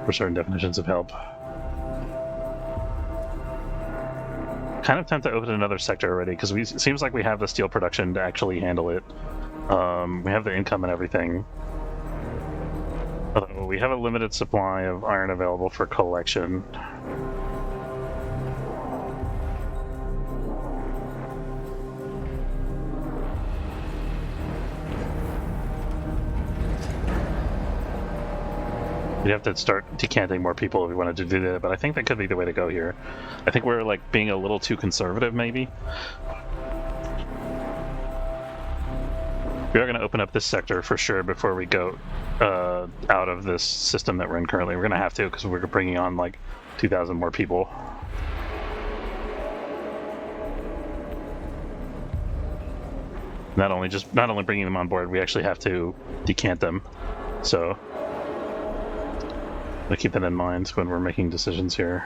For certain definitions of help. Kind of tempted to open another sector already, because it seems like we have the steel production to actually handle it. We have the income and everything. Although we have a limited supply of iron available for collection. We'd have to start decanting more people if we wanted to do that, but I think that could be the way to go here. I think we're like being a little too conservative, maybe. We are going to open up this sector for sure before we go out of this system that we're in currently. We're going to have to because we're bringing on like 2,000 more people. Not only bringing them on board, we actually have to decant them. So we'll keep that in mind when we're making decisions here.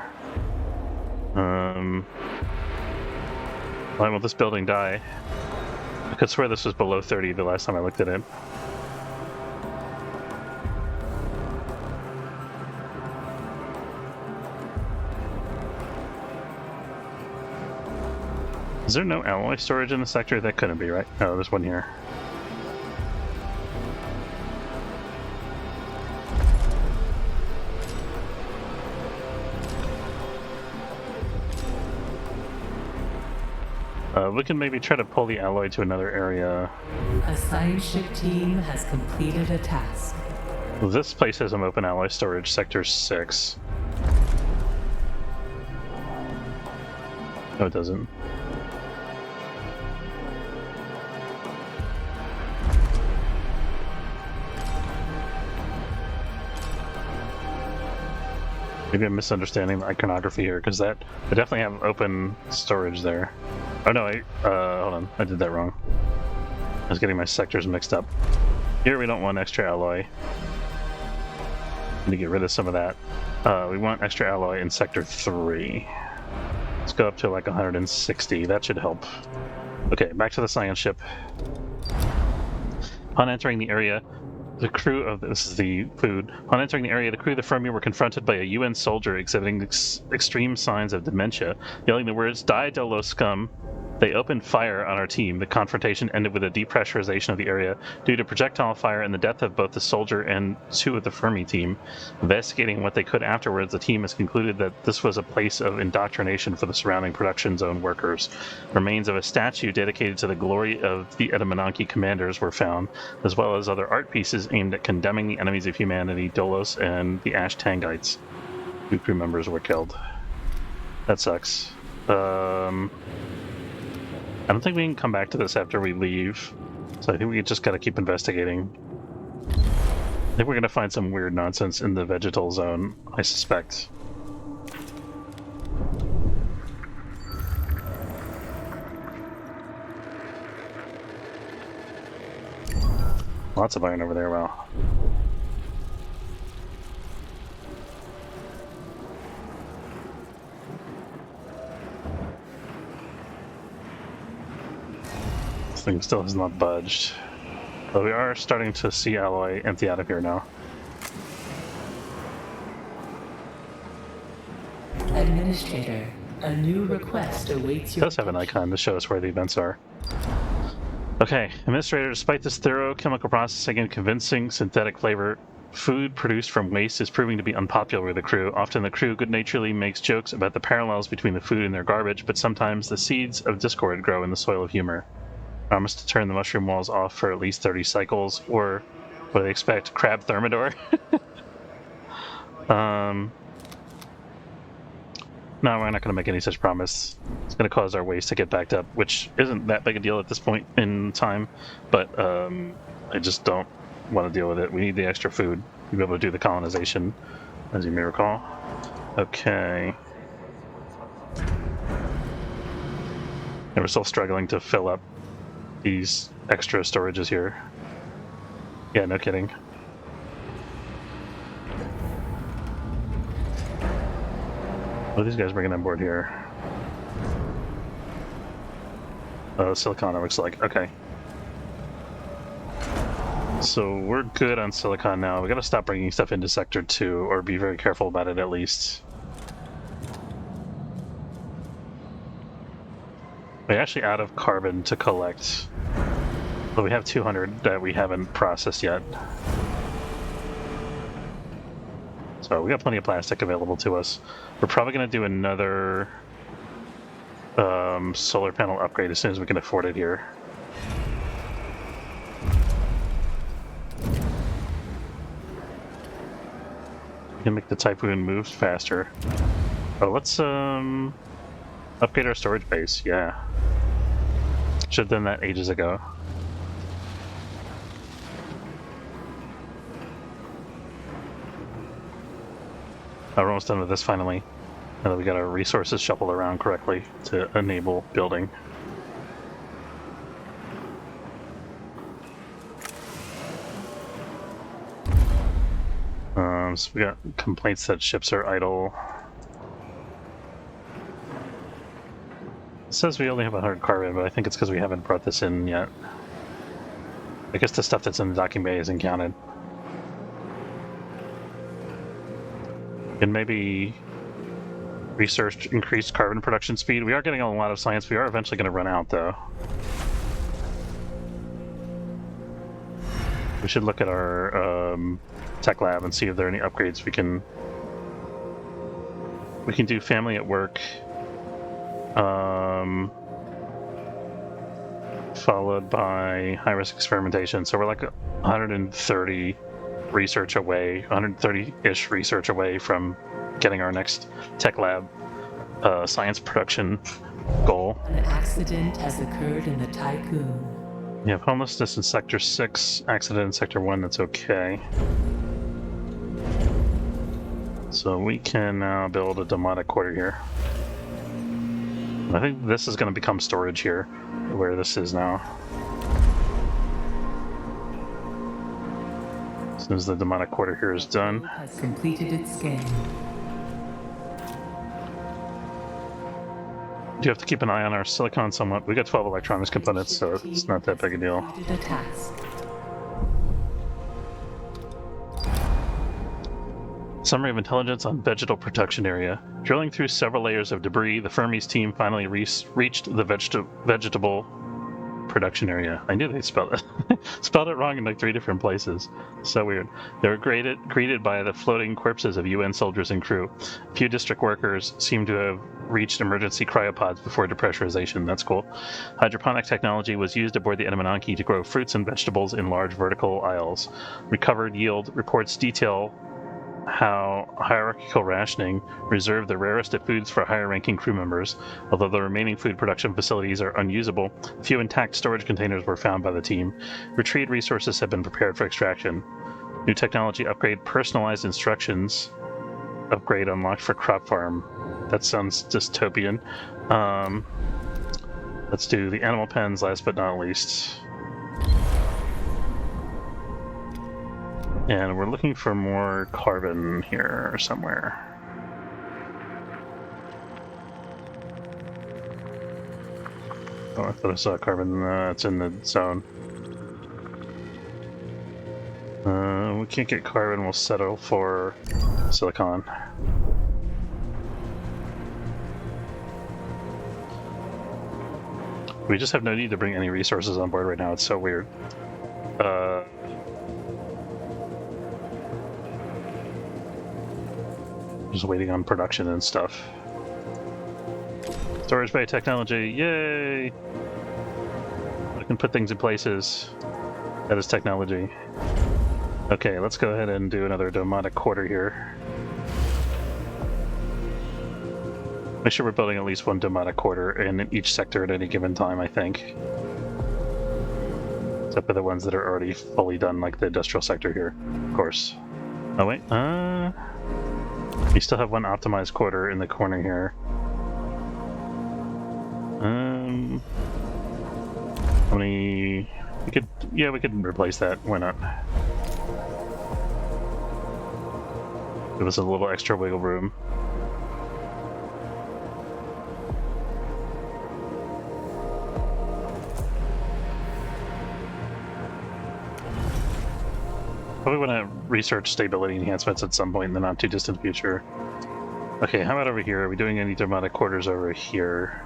Why will this building die? I could swear this was below 30 the last time I looked at it. Is there no alloy storage in the sector? That couldn't be, right? Oh, there's one here. We can maybe try to pull the alloy to another area. A science ship team has completed a task. This place has some open alloy storage, Sector 6. No, it doesn't. Maybe I'm misunderstanding the iconography here, because I definitely have open storage there. Oh no, hold on, I did that wrong. I was getting my sectors mixed up. Here we don't want extra alloy. Need to get rid of some of that. We want extra alloy in Sector 3. Let's go up to like 160, that should help. Okay, back to the science ship. Upon entering the area, the crew of this is the food. On entering the area, the crew of the Fermi were confronted by a UN soldier exhibiting extreme signs of dementia. Yelling the words "Die Dolo scum," they opened fire on our team. The confrontation ended with a depressurization of the area due to projectile fire and the death of both the soldier and 2 of the Fermi team. Investigating what they could afterwards, the team has concluded that this was a place of indoctrination for the surrounding production zone workers. Remains of a statue dedicated to the glory of the Edamananki commanders were found, as well as other art pieces aimed at condemning the enemies of humanity, Dolos and the Ash Tangites. 2 crew members were killed. That sucks. I don't think we can come back to this after we leave, so I think we just gotta keep investigating. I think we're gonna find some weird nonsense in the vegetal zone, I suspect. Lots of iron over there, wow. This thing still has not budged. But we are starting to see alloy empty out of here now. Administrator, a new request awaits It your does have an icon to show us where the events are. Okay, Administrator, despite this thorough chemical processing and convincing synthetic flavor, food produced from waste is proving to be unpopular with the crew. Often the crew good-naturedly makes jokes about the parallels between the food and their garbage, but sometimes the seeds of discord grow in the soil of humor. Promise to turn the mushroom walls off for at least 30 cycles, or what do they expect? Crab Thermidor? No, we're not going to make any such promise. It's going to cause our waste to get backed up, which isn't that big a deal at this point in time, but I just don't want to deal with it. We need the extra food to be able to do the colonization, as you may recall. Okay. And we're still struggling to fill up these extra storages here. Yeah, no kidding. What are these guys bringing on board here? Oh, silicon, it looks like. Okay. So we're good on silicon now. We gotta stop bringing stuff into Sector 2, or be very careful about it at least. We're actually out of carbon to collect. But we have 200 that we haven't processed yet. So we got plenty of plastic available to us. We're probably going to do another solar panel upgrade as soon as we can afford it here. Can make the Typhoon move faster. Oh, let's upgrade our storage base. Yeah, should have done that ages ago. Oh, we're almost done with this finally. Now that we got our resources shuffled around correctly to enable building. So we got complaints that ships are idle. It says we only have 100 carbon, but I think it's because we haven't brought this in yet. I guess the stuff that's in the docking bay isn't counted. And maybe research increased carbon production speed. We are getting a lot of science. We are eventually going to run out, though. We should look at our tech lab and see if there are any upgrades we can do. Family at work, followed by high risk experimentation. So we're like 130 research away, 130-ish research away from getting our next tech lab science production goal. An accident has occurred in the Tycoon. We have homelessness in Sector 6, accident in Sector 1, that's okay. So we can now build a Demotic quarter here. I think this is going to become storage here, where this is now. As soon as the Demotic quarter here is done. Has completed its game. Do have to keep an eye on our silicon somewhat. We got 12 electronics components, so it's not that big a deal. Completed a task. Summary of intelligence on vegetal production area. Drilling through several layers of debris, the Fermi's team finally reached the vegetable production area. I knew they spelled it spelled it wrong in like 3 different places. So weird. They were greeted by the floating corpses of UN soldiers and crew. A few district workers seem to have reached emergency cryopods before depressurization. That's cool. Hydroponic technology was used aboard the Enemananki to grow fruits and vegetables in large vertical aisles. Recovered yield reports detail how hierarchical rationing reserved the rarest of foods for higher-ranking crew members. Although the remaining food production facilities are unusable, few intact storage containers were found by the team. Retrieved resources have been prepared for extraction. New technology upgrade, personalized instructions. Upgrade unlocked for crop farm. That sounds dystopian. Let's do the animal pens last but not least. And we're looking for more carbon here somewhere. Oh, I thought I saw carbon. It's in the zone. We can't get carbon. We'll settle for silicon. We just have no need to bring any resources on board right now. It's so weird. Just waiting on production and stuff. Storage bay technology, yay! I can put things in places. That is technology. Okay, let's go ahead and do another Demotic quarter here. Make sure we're building at least one Demotic quarter in each sector at any given time, I think. Except for the ones that are already fully done, like the industrial sector here, of course. Oh wait, we still have one optimized quarter in the corner here. How many? We could replace that. Why not? Give us a little extra wiggle room. Probably want to research stability enhancements at some point in the not too distant future. Okay, how about over here? Are we doing any Demotic quarters over here?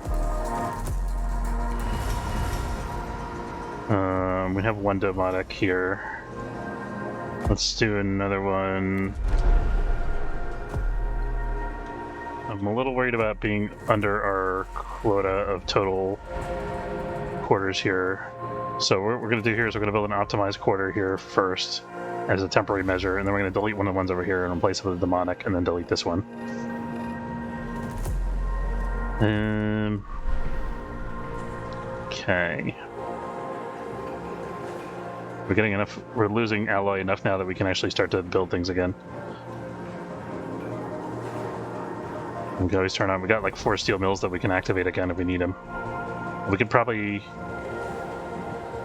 We have one Demotic here. Let's do another one. I'm a little worried about being under our quota of total quarters here. So what we're going to do here is we're going to build an optimized quarter here first. as a temporary measure, and then we're going to delete one of the ones over here and replace it with a demonic, and then delete this one. Okay. We're getting enough. We're losing alloy enough now that we can actually start to build things again. We can always turn on. We got like 4 steel mills that we can activate again if we need them. We could probably.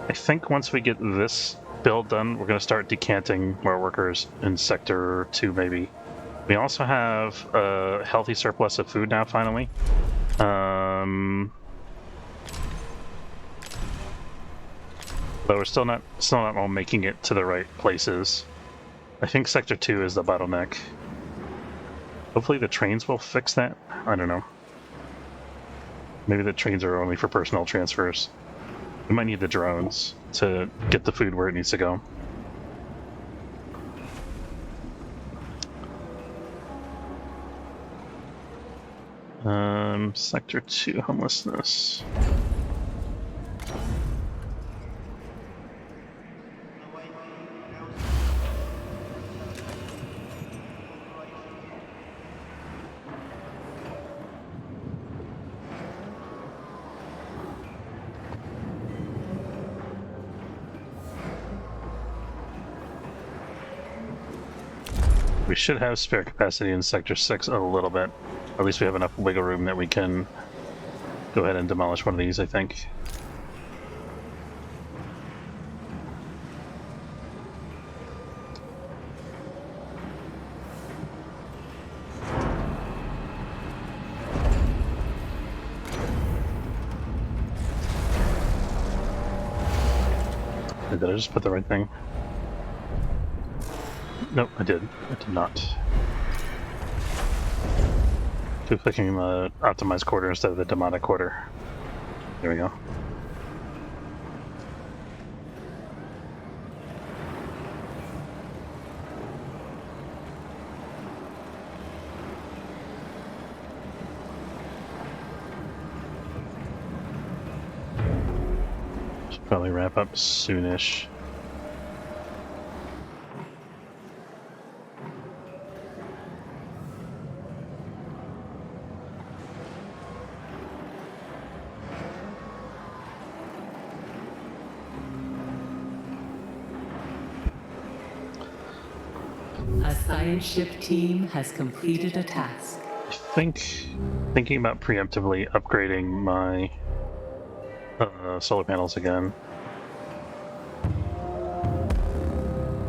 I think once we get this build done, we're going to start decanting more workers in Sector 2, maybe. We also have a healthy surplus of food now, finally. But we're still not all making it to the right places. I think Sector 2 is the bottleneck. Hopefully the trains will fix that. I don't know. Maybe the trains are only for personnel transfers. We might need the drones to get the food where it needs to go. Sector 2 homelessness. We should have spare capacity in Sector 6 a little bit. At least we have enough wiggle room that we can go ahead and demolish one of these, I think. Did I just put the right thing? Nope, I did. I did not. Keep clicking the optimized quarter instead of the demonic quarter. There we go. Should probably wrap up soonish. A science ship team has completed a task. I think thinking about preemptively upgrading my solar panels again.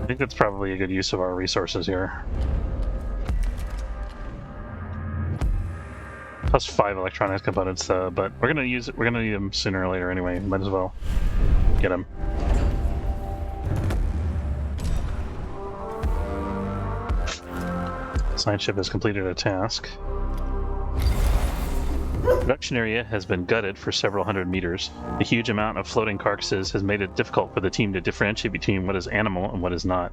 I think that's probably a good use of our resources here. Plus 5 electronics components, but we're gonna use it. We're gonna need them sooner or later anyway. Might as well get them. Science ship has completed a task. The production area has been gutted for several hundred meters. The huge amount of floating carcasses has made it difficult for the team to differentiate between what is animal and what is not.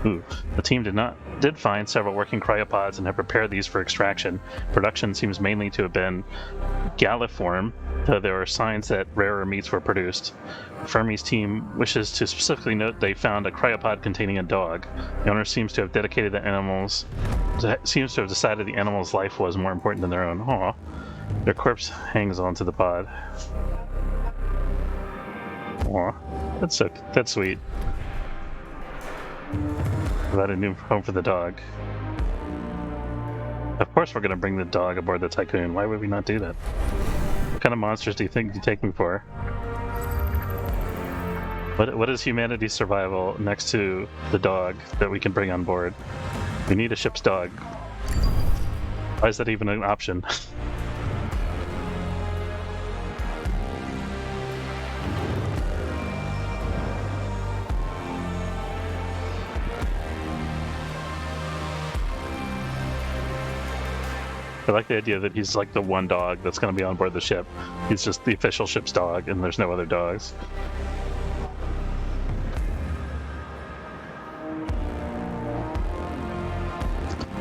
Ooh. The team did find several working cryopods and have prepared these for extraction. Production seems mainly to have been galliform, though there are signs that rarer meats were produced. Fermi's team wishes to specifically note they found a cryopod containing a dog. The owner seems to have decided the animal's life was more important than their own. Aw. Their corpse hangs onto the pod. Aw. That's sweet. Provide a new home for the dog. Of course we're gonna bring the dog aboard the Tycoon. Why would we not do that? What kind of monsters do you think you take me for? What is humanity's survival next to the dog that we can bring on board? We need a ship's dog. Why is that even an option? I like the idea that he's like the one dog that's going to be on board the ship. He's just the official ship's dog, and there's no other dogs.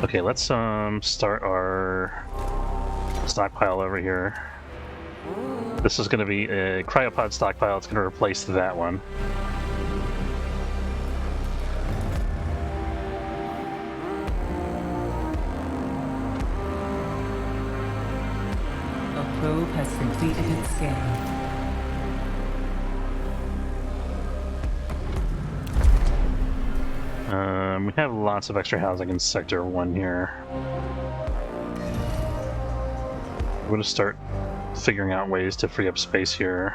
Okay, let's start our stockpile over here. This is going to be a cryopod stockpile. It's going to replace that one. probe has completed its scan. We have lots of extra housing in Sector 1 here. We're going to start figuring out ways to free up space here.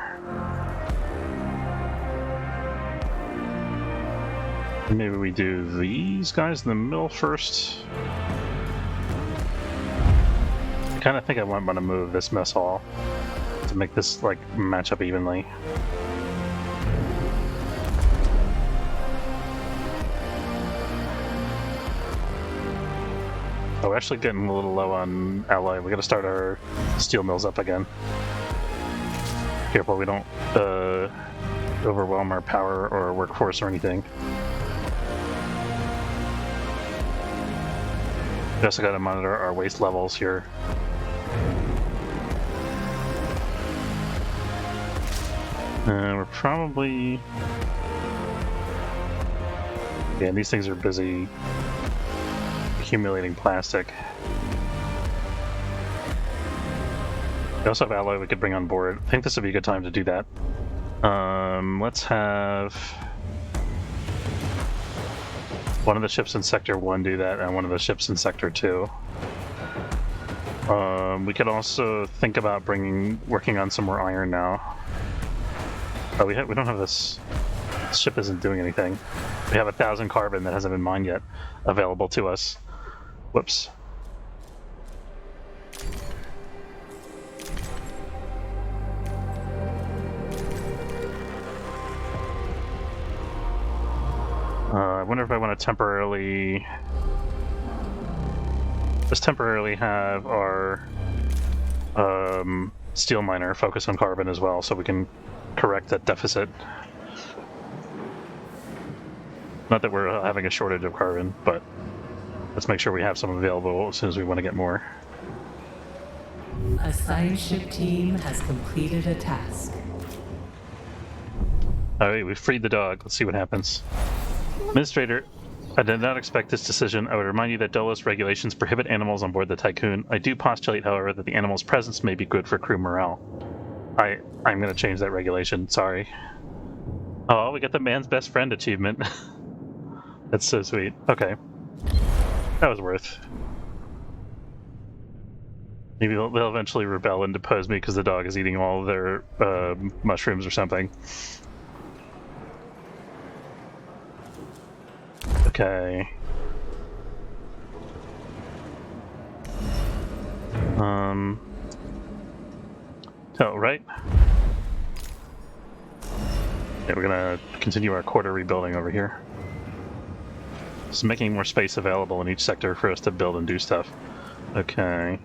Maybe we do these guys in the middle first. I kind of think I might want to move this mess hall to make this like match up evenly. Oh, we're actually getting a little low on alloy. We gotta start our steel mills up again. Careful we don't overwhelm our power or workforce or anything. We also gotta monitor our waste levels here. We're probably... Yeah, these things are busy accumulating plastic. We also have alloy we could bring on board. I think this would be a good time to do that. Let's have one of the ships in Sector 1 do that, and one of the ships in Sector 2. We could also think about working on some more iron now. Oh, we don't have this. This ship isn't doing anything. We have 1,000 carbon that hasn't been mined yet available to us. Whoops. I wonder if I want to temporarily have our steel miner focus on carbon as well, so we can correct that deficit. Not that we're having a shortage of carbon, but let's make sure we have some available as soon as we want to get more. A science ship team has completed a task. Alright, we freed the dog. Let's see what happens. Administrator, I did not expect this decision. I would remind you that Dolos regulations prohibit animals on board the Tycoon. I do postulate, however, that the animal's presence may be good for crew morale. I'm going to change that regulation. Sorry. Oh, we got the man's best friend achievement. That's so sweet. Okay. That was worth. Maybe they'll eventually rebel and depose me because the dog is eating all of their mushrooms or something. Okay. Oh, right. Yeah, we're gonna continue our quarter rebuilding over here. Just making more space available in each sector for us to build and do stuff. Okay.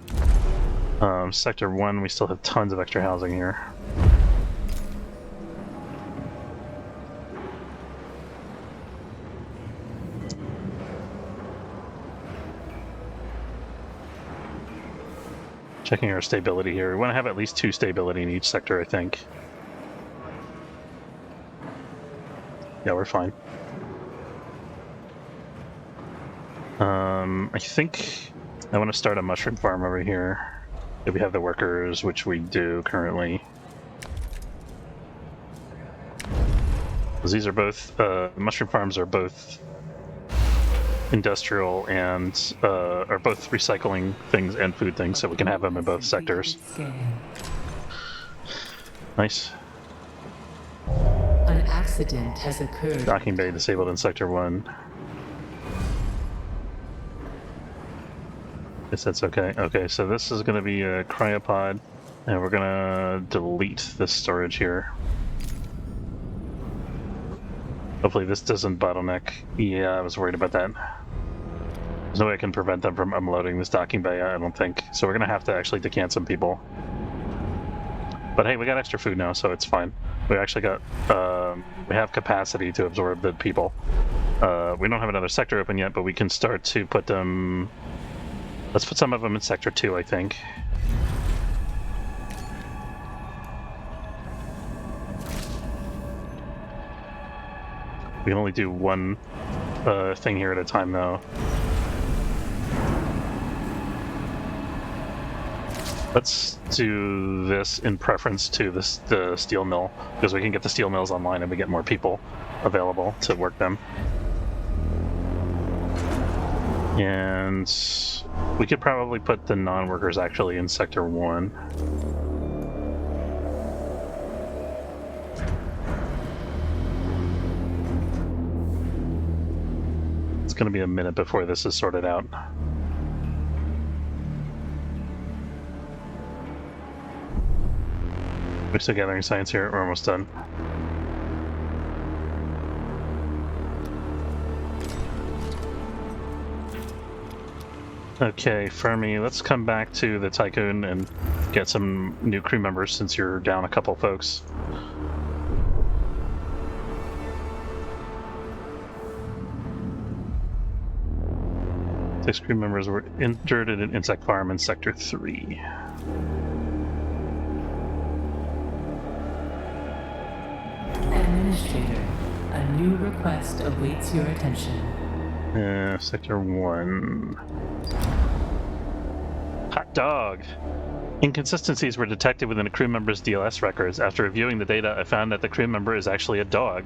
Sector 1, we still have tons of extra housing here. Checking our stability here. We want to have at least 2 stability in each sector, I think. Yeah, we're fine. I think I want to start a mushroom farm over here. If we have the workers, which we do currently. Because these are both, mushroom farms are both industrial and are both recycling things and food things, so we can have them in both sectors. Nice. An accident has occurred. Docking bay disabled in Sector 1. Guess that's okay. Okay, so this is going to be a cryopod, and we're going to delete this storage here. Hopefully this doesn't bottleneck. Yeah, I was worried about that. There's no way I can prevent them from unloading this docking bay, I don't think. So we're going to have to actually decant some people. But hey, we got extra food now, so it's fine. We actually got, we have capacity to absorb the people. We don't have another sector open yet, but we can start to put them... Let's put some of them in Sector 2, I think. We can only do one thing here at a time, though. Let's do this in preference to the steel mill, because we can get the steel mills online and we get more people available to work them. And we could probably put the non-workers actually in Sector 1. It's going to be a minute before this is sorted out. We're still gathering science here. We're almost done. Okay, Fermi, let's come back to the Tycoon and get some new crew members since you're down a couple folks. Six crew members were injured in an insect farm in Sector 3. Administrator, a new request awaits your attention. Sector 1. Hot dog! Inconsistencies were detected within a crew member's DLS records. After reviewing the data, I found that the crew member is actually a dog.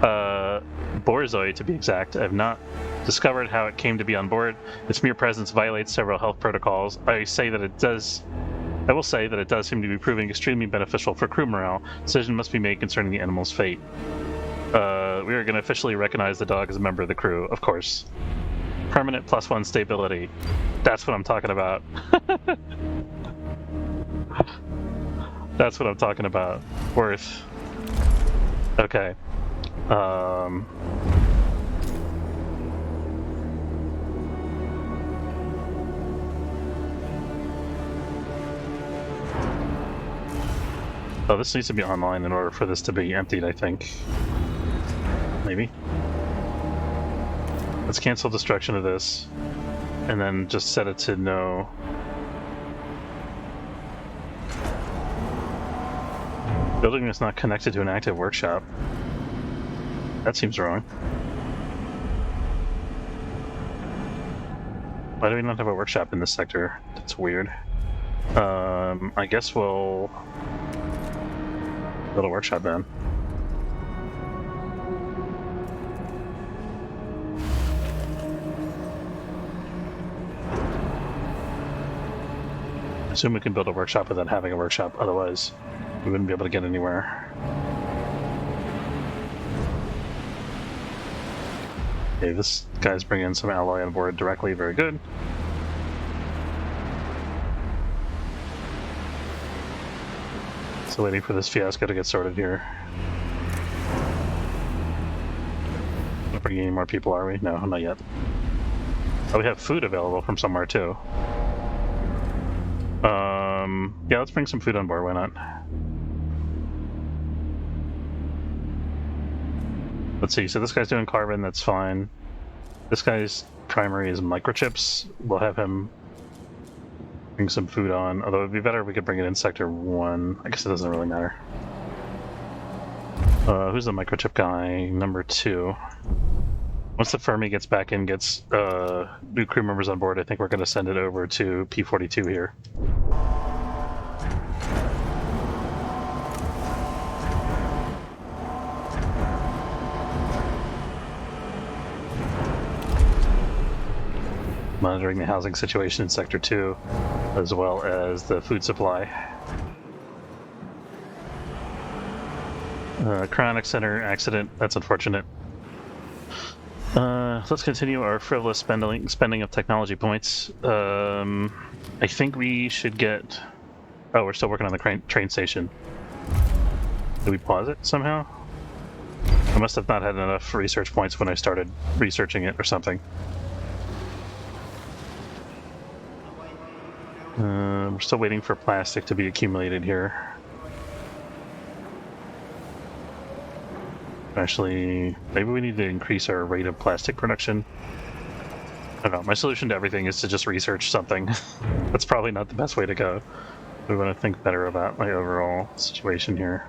Borzoi, to be exact. I have not discovered how it came to be on board. Its mere presence violates several health protocols. I will say that it does seem to be proving extremely beneficial for crew morale. Decision must be made concerning the animal's fate. We are going to officially recognize the dog as a member of the crew, of course. Permanent +1 stability. That's what I'm talking about. That's what I'm talking about. Worth. Okay. Oh, this needs to be online in order for this to be emptied, I think. Maybe. Let's cancel destruction of this, and then just set it to no. Building is not connected to an active workshop. That seems wrong. Why do we not have a workshop in this sector? That's weird. I guess we'll build a workshop then. I assume we can build a workshop without having a workshop, otherwise we wouldn't be able to get anywhere. Okay, this guy's bringing in some alloy on board directly, very good. So waiting for this fiasco to get sorted here. Not bringing any more people, are we? No, not yet. Oh, we have food available from somewhere too. Yeah, let's bring some food on board, why not? Let's see, so this guy's doing carbon, that's fine. This guy's primary is microchips. We'll have him bring some food on, although it'd be better if we could bring it in Sector 1. I guess it doesn't really matter. Who's the microchip guy? Number 2. Once the Fermi gets back in, gets new crew members on board, I think we're going to send it over to P42 here. Monitoring the housing situation in Sector 2, as well as the food supply. Cryonic Center accident, that's unfortunate. Let's continue our frivolous spending of technology points. I think we should get... Oh, we're still working on the train station. Did we pause it somehow? I must have not had enough research points when I started researching it or something. We're still waiting for plastic to be accumulated here. Actually, maybe we need to increase our rate of plastic production. I don't know, my solution to everything is to just research something. That's probably not the best way to go. We want to think better about my overall situation here.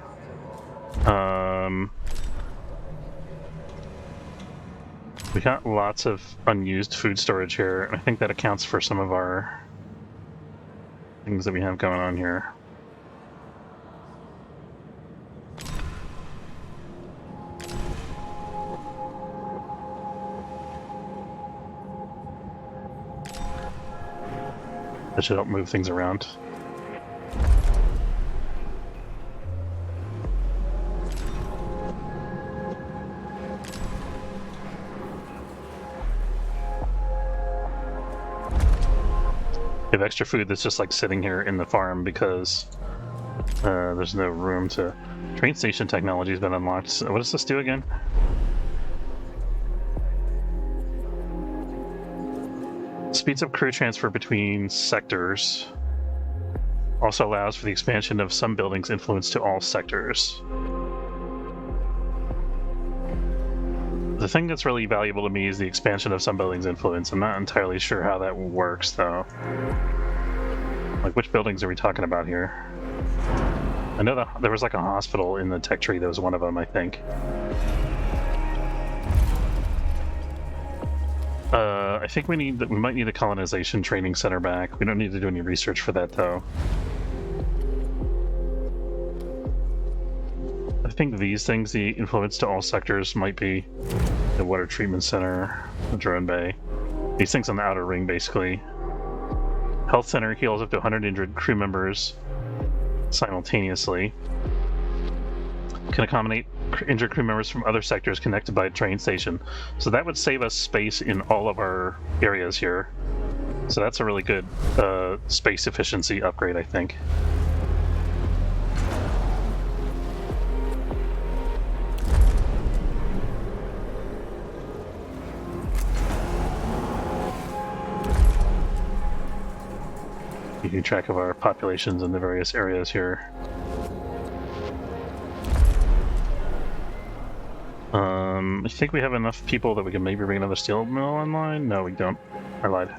We got lots of unused food storage here, and I think that accounts for some of our things that we have going on here. That should help move things around. We have extra food that's just like sitting here in the farm because there's no room to... Train station technology has been unlocked. So what does this do again? Speeds up crew transfer between sectors. Also allows for the expansion of some buildings' influence to all sectors. The thing that's really valuable to me is the expansion of some buildings' influence. I'm not entirely sure how that works, though. Like, which buildings are we talking about here? I know that there was like a hospital in the tech tree. That was one of them, I think. I think we might need the colonization training center back. We don't need to do any research for that, though. I think these things, the influence to all sectors, might be the water treatment center, the drone bay. These things on the outer ring, basically. Health center heals up to 100 injured crew members simultaneously. Can accommodate injured crew members from other sectors connected by a train station. So that would save us space in all of our areas here. So that's a really good space efficiency upgrade, I think. Keeping track of our populations in the various areas here. I think we have enough people that we can maybe bring another steel mill online? No, we don't. I lied.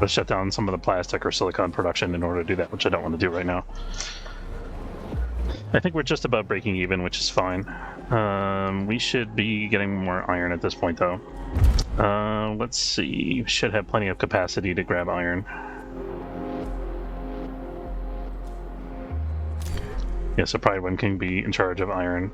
Let's shut down some of the plastic or silicon production in order to do that, which I don't want to do right now. I think we're just about breaking even, which is fine. We should be getting more iron at this point, though. Let's see. We should have plenty of capacity to grab iron. Yeah, so probably one can be in charge of iron.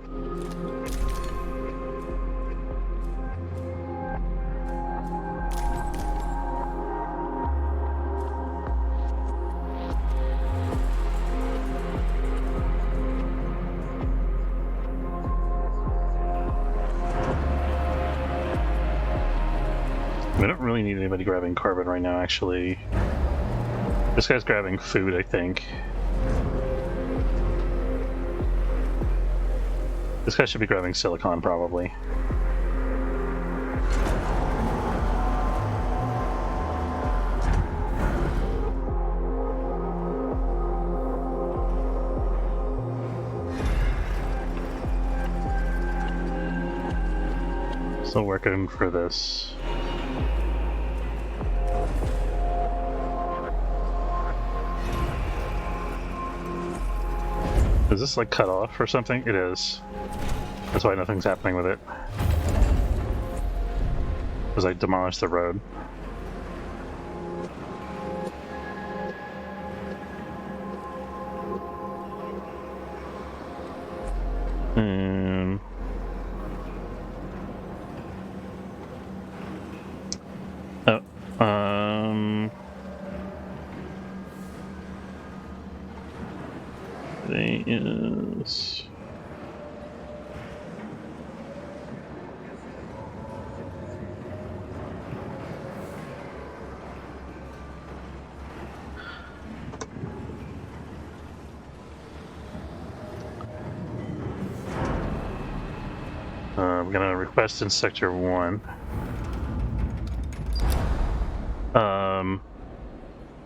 We don't really need anybody grabbing carbon right now, actually. This guy's grabbing food, I think. This guy should be grabbing silicon, probably. Still working for this. Is this like cut off or something? It is. That's why nothing's happening with it. Because I demolished the road. There is... I'm gonna request in Sector 1.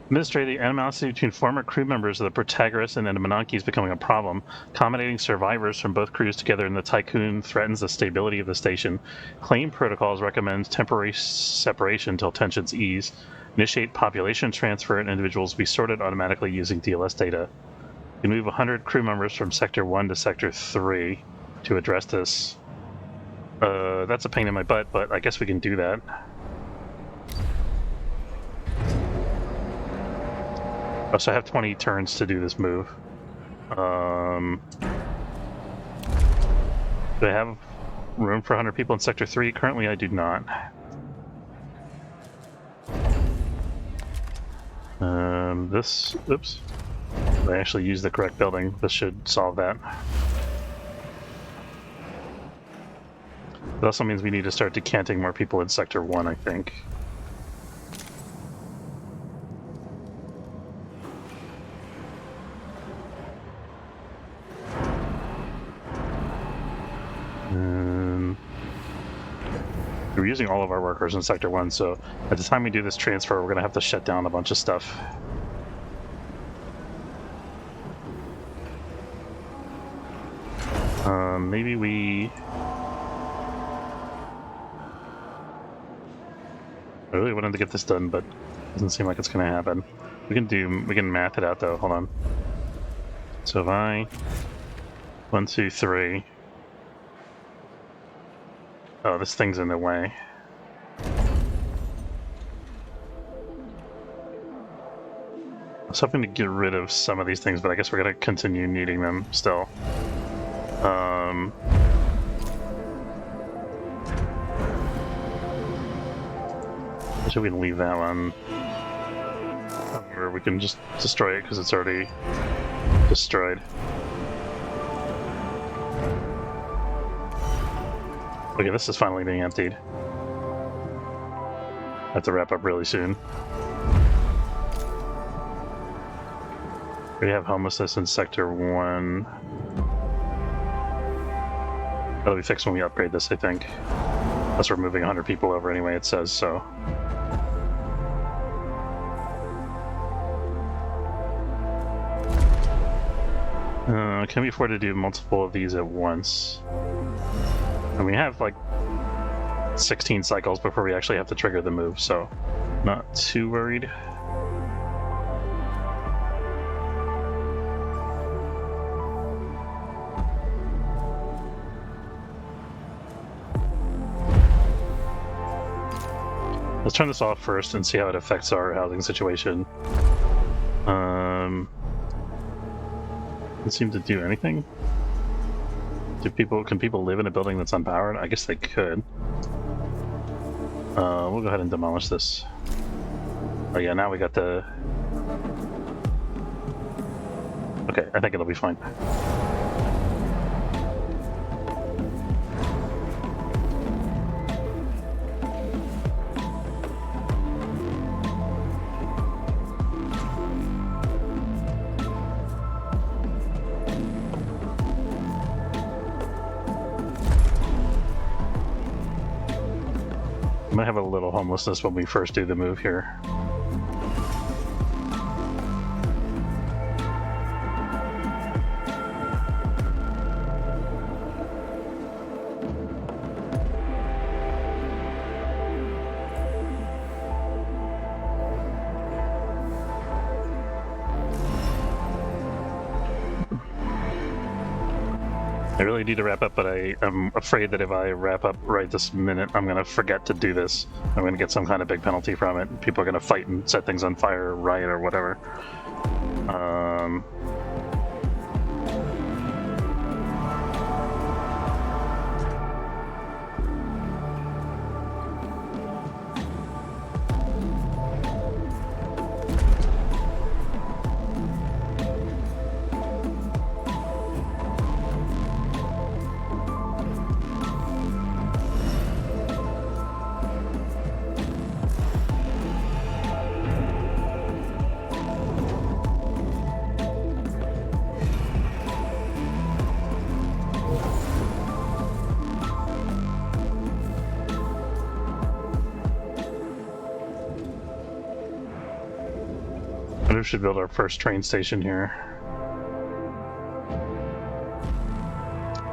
Administrator, the animosity between former crew members of the Protagoras and the Monarchy is becoming a problem. Accommodating survivors from both crews together in the Tycoon threatens the stability of the station. Claim protocols recommends temporary separation until tensions ease. Initiate population transfer and individuals be sorted automatically using DLS data. You move 100 crew members from Sector 1 to Sector 3 to address this. That's a pain in my butt, but I guess we can do that. Oh, so I have 20 turns to do this move. Do I have room for 100 people in Sector 3? Currently, I do not. This... Oops. I actually used the correct building. This should solve that. It also means we need to start decanting more people in Sector 1, I think. We're using all of our workers in Sector 1, so at the time we do this transfer, we're going to have to shut down a bunch of stuff. Maybe we... I really wanted to get this done, but it doesn't seem like it's going to happen. We can math it out though, hold on. So if I... 1, 2, 3... Oh, this thing's in the way. I was hoping to get rid of some of these things, but I guess we're going to continue needing them still. Should we leave that one? Or we can just destroy it because it's already destroyed. Okay, this is finally being emptied. I have to wrap up really soon. We have homelessness in Sector 1. That'll be fixed when we upgrade this, I think. Unless we're moving 100 people over anyway, it says so. Can we afford to do multiple of these at once? And we have like 16 cycles before we actually have to trigger the move, so not too worried. Let's turn this off first and see how it affects our housing situation. Doesn't seem to do anything. Can people live in a building that's unpowered? I guess they could. We'll go ahead and demolish this. Oh yeah, now we got the... Okay, I think it'll be fine. I might have a little homelessness when we first do the move here. I really need to wrap up, but I'm afraid that if I wrap up right this minute, I'm going to forget to do this. I'm going to get some kind of big penalty from it. People are going to fight and set things on fire or riot or whatever. We should build our first train station here.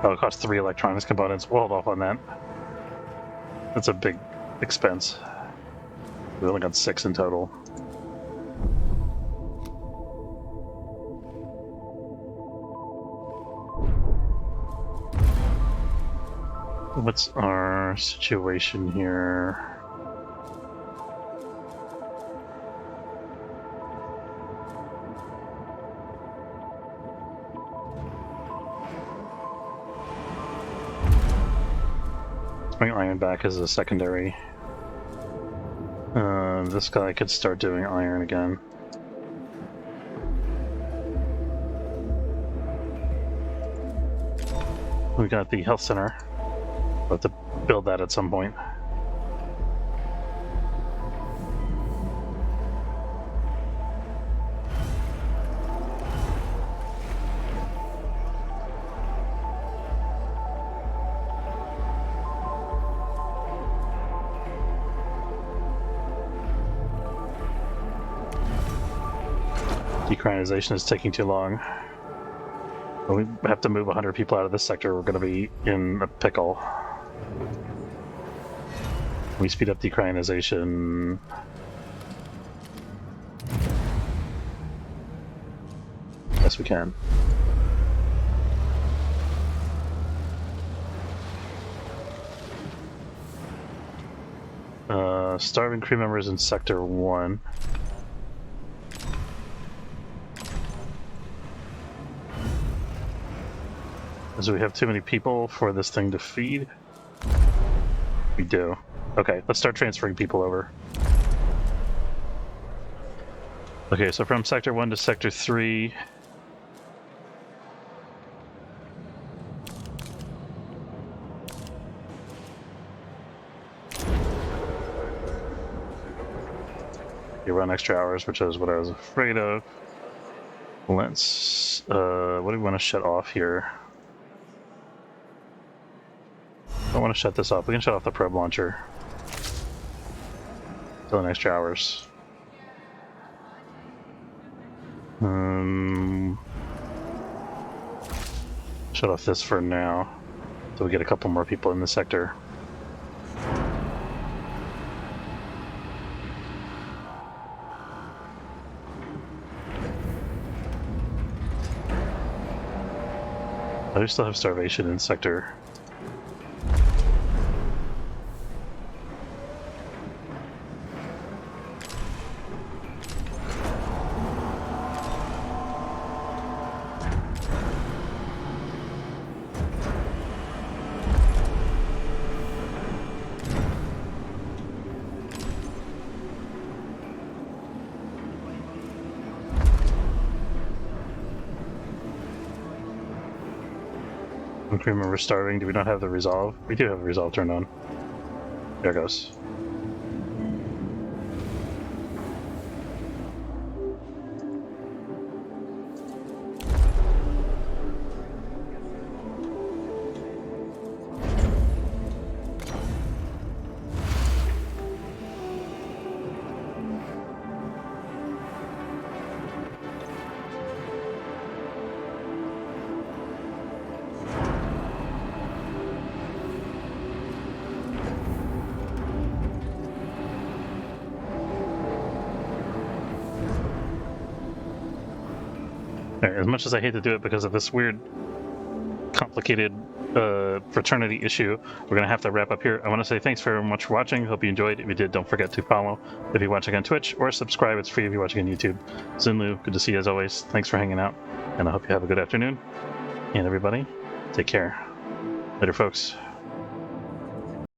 Oh, it costs 3 electronics components. We'll hold off on that. That's a big expense. We only got 6 in total. What's our situation here? Bring iron back as a secondary. This guy could start doing iron again. We got the health center. We'll have to build that at some point. Decolonization is taking too long. We have to move 100 people out of this sector. We're going to be in a pickle. We speed up decolonization. Yes, we can. Starving crew members in Sector 1. So we have too many people for this thing to feed? We do. Okay, let's start transferring people over. Okay, so from Sector 1 to Sector 3... You run extra hours, which is what I was afraid of. Let's... what do we want to shut off here? I don't want to shut this off. We can shut off the probe launcher. Till the extra hours. Shut off this for now. So we get a couple more people in the sector. I do still have starvation in sector. Crew member starving. Do we not have the resolve? We do have the resolve turned on. There it goes. As much as I hate to do it because of this weird, complicated fraternity issue, we're going to have to wrap up here. I want to say thanks very much for watching. Hope you enjoyed. If you did, don't forget to follow if you're watching on Twitch, or subscribe. It's free if you're watching on YouTube. Zinlu, good to see you as always. Thanks for hanging out, and I hope you have a good afternoon. And everybody, take care. Later, folks.